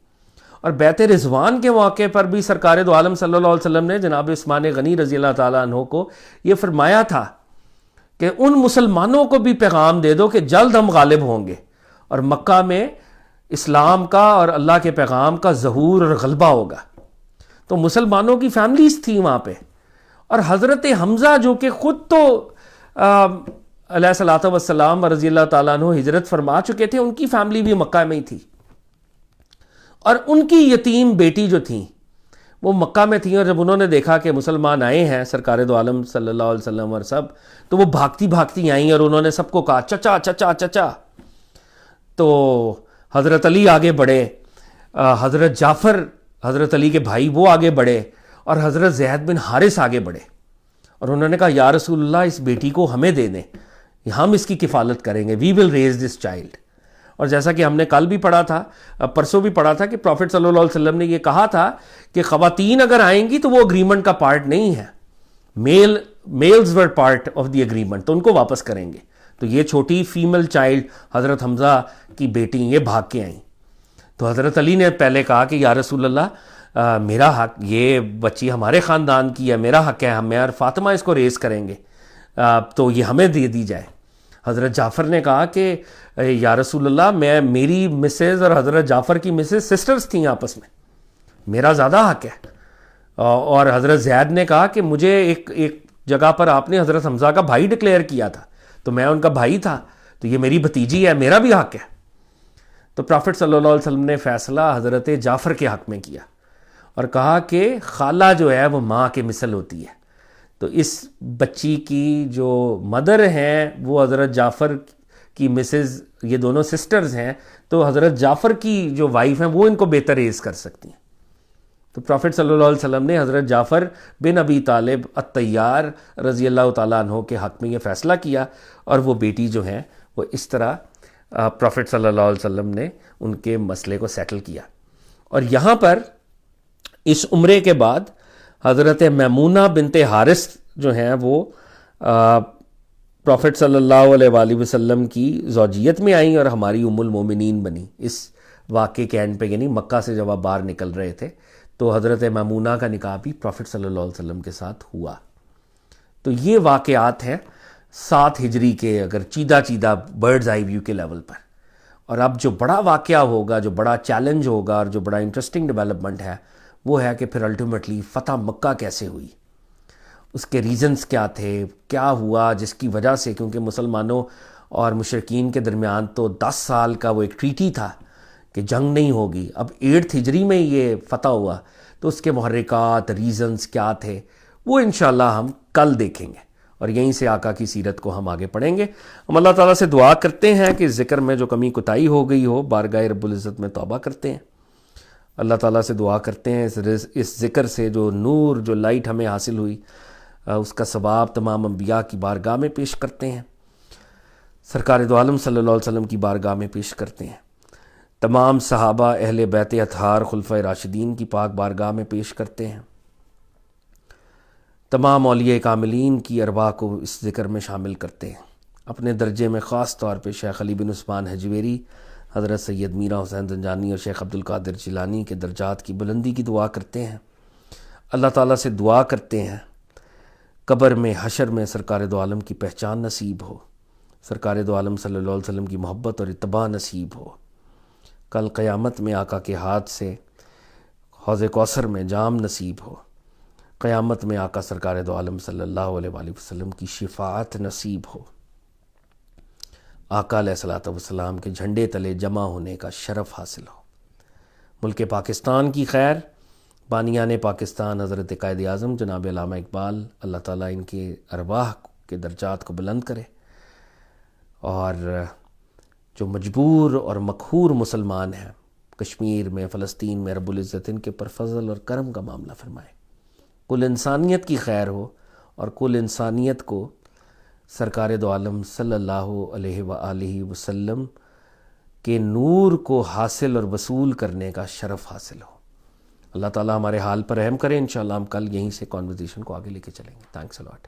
اور بیعت رضوان کے موقع پر بھی سرکار دو عالم صلی اللہ علیہ وسلم نے جناب عثمان غنی رضی اللہ تعالیٰ عنہ کو یہ فرمایا تھا کہ ان مسلمانوں کو بھی پیغام دے دو کہ جلد ہم غالب ہوں گے، اور مکہ میں اسلام کا اور اللہ کے پیغام کا ظہور اور غلبہ ہوگا۔ تو مسلمانوں کی فیملیز تھیں وہاں پہ، اور حضرت حمزہ جو کہ خود تو علیہ الصلوۃ والسلام رضی اللہ تعالیٰ عنہ ہجرت فرما چکے تھے، ان کی فیملی بھی مکہ میں ہی تھی، اور ان کی یتیم بیٹی جو تھیں وہ مکہ میں تھیں، اور جب انہوں نے دیکھا کہ مسلمان آئے ہیں سرکار دو عالم صلی اللہ علیہ وسلم اور سب، تو وہ بھاگتی بھاگتی آئیں اور انہوں نے سب کو کہا چچا چچا چچا۔ تو حضرت علی آگے بڑھے، حضرت جعفر حضرت علی کے بھائی وہ آگے بڑھے، اور حضرت زید بن حارث آگے بڑھے، اور انہوں نے کہا یا رسول اللہ اس بیٹی کو ہمیں دے دیں، ہم اس کی کفالت کریں گے، وی ول ریز دس چائلڈ۔ اور جیسا کہ ہم نے کل بھی پڑھا تھا، پرسوں بھی پڑھا تھا کہ پروفٹ صلی اللہ علیہ وسلم نے یہ کہا تھا کہ خواتین اگر آئیں گی تو وہ اگریمنٹ کا پارٹ نہیں ہے، meals were part of the agreement, تو ان کو واپس کریں گے۔ تو یہ چھوٹی فیمل چائلڈ حضرت حمزہ کی بیٹی یہ بھاگ کے آئیں، تو حضرت علی نے پہلے کہا کہ یا رسول اللہ میرا حق، یہ بچی ہمارے خاندان کی ہے، میرا حق ہے، ہمیں اور فاطمہ اس کو ریز کریں گے، تو یہ ہمیں دے دی جائے۔ حضرت جعفر نے کہا کہ یا رسول اللہ میری مسز اور حضرت جعفر کی مسز سسٹرز تھیں آپس میں، میرا زیادہ حق ہے۔ اور حضرت زید نے کہا کہ مجھے ایک جگہ پر آپ نے حضرت حمزہ کا بھائی ڈکلیئر کیا تھا، تو میں ان کا بھائی تھا، تو یہ میری بھتیجی ہے، میرا بھی حق ہے۔ تو پروفٹ صلی اللہ علیہ وسلم نے فیصلہ حضرت جعفر کے حق میں کیا اور کہا کہ خالہ جو ہے وہ ماں کے مثل ہوتی ہے، تو اس بچی کی جو مدر ہیں وہ حضرت جعفر کی مسز، یہ دونوں سسٹرز ہیں، تو حضرت جعفر کی جو وائف ہیں وہ ان کو بہتر ریز کر سکتی ہیں۔ تو پروفٹ صلی اللہ علیہ وسلم نے حضرت جعفر بن ابی طالب الطیار رضی اللہ تعالیٰ عنہ کے حق میں یہ فیصلہ کیا، اور وہ بیٹی جو ہیں وہ اس طرح پروفٹ صلی اللہ علیہ وسلم نے ان کے مسئلے کو سیٹل کیا۔ اور یہاں پر اس عمرے کے بعد حضرت میمونہ بنت حارث جو ہیں وہ پروفٹ صلی اللہ علیہ وآلہ وسلم کی زوجیت میں آئیں اور ہماری ام المومنین بنی۔ اس واقعے کے اینڈ پہ، یعنی مکہ سے جب آپ باہر نکل رہے تھے تو حضرت میمونہ کا نکاح بھی پروفٹ صلی اللہ علیہ وسلم کے ساتھ ہوا۔ تو یہ واقعات ہیں 7 ہجری کے، اگر چیدہ برڈز آئی ویو کے لیول پر۔ اور اب جو بڑا واقعہ ہوگا، جو بڑا چیلنج ہوگا اور جو بڑا انٹرسٹنگ ڈیولپمنٹ ہے وہ ہے کہ پھر الٹیمیٹلی فتح مکہ کیسے ہوئی، اس کے ریزنز کیا تھے، کیا ہوا جس کی وجہ سے، کیونکہ مسلمانوں اور مشرکین کے درمیان تو 10 سال کا وہ ایک ٹریٹی تھا کہ جنگ نہیں ہوگی، اب 8 ہجری میں یہ فتح ہوا، تو اس کے محرکات، ریزنز کیا تھے وہ انشاءاللہ ہم کل دیکھیں گے، اور یہیں سے آقا کی سیرت کو ہم آگے پڑھیں گے۔ ہم اللہ تعالیٰ سے دعا کرتے ہیں کہ ذکر میں جو کمی کوتاہی ہو گئی ہو، بارگاہ رب العزت میں توبہ کرتے ہیں۔ اللہ تعالیٰ سے دعا کرتے ہیں اس ذکر سے جو نور، جو لائٹ ہمیں حاصل ہوئی، اس کا ثواب تمام انبیاء کی بارگاہ میں پیش کرتے ہیں، سرکار دو عالم صلی اللہ علیہ وسلم کی بارگاہ میں پیش کرتے ہیں، تمام صحابہ، اہل بیت اطہار، خلفائے راشدین کی پاک بارگاہ میں پیش کرتے ہیں، تمام اولیاء کاملین کی ارواح کو اس ذکر میں شامل کرتے ہیں۔ اپنے درجے میں خاص طور پہ شیخ علی بن عثمان حجویری، حضرت سید میرا حسین زنجانی اور شیخ عبد القادر جیلانی کے درجات کی بلندی کی دعا کرتے ہیں۔ اللہ تعالیٰ سے دعا کرتے ہیں قبر میں، حشر میں سرکار دو عالم کی پہچان نصیب ہو، سرکار دو عالم صلی اللہ علیہ وسلم کی محبت اور اتباع نصیب ہو، کل قیامت میں آقا کے ہاتھ سے حوض کوثر میں جام نصیب ہو، قیامت میں آقا سرکار دو عالم صلی اللہ علیہ وآلہ وسلم کی شفاعت نصیب ہو، آقا علیہ الصلوۃ والسلام کے جھنڈے تلے جمع ہونے کا شرف حاصل ہو۔ ملک پاکستان کی خیر، بانیان پاکستان حضرت قائد اعظم جناب علامہ اقبال، اللہ تعالیٰ ان کے ارواح کے درجات کو بلند کرے، اور جو مجبور اور مقہور مسلمان ہیں کشمیر میں، فلسطین میں، رب العزت ان کے پر فضل اور کرم کا معاملہ فرمائے، کل انسانیت کی خیر ہو، اور کل انسانیت کو سرکار دو عالم صلی اللہ علیہ وآلہ وسلم کے نور کو حاصل اور وصول کرنے کا شرف حاصل ہو۔ اللہ تعالیٰ ہمارے حال پر رحم کرے۔ انشاءاللہ ہم کل یہیں سے کانورزیشن کو آگے لے کے چلیں گے۔ تھینکس اے لاٹ۔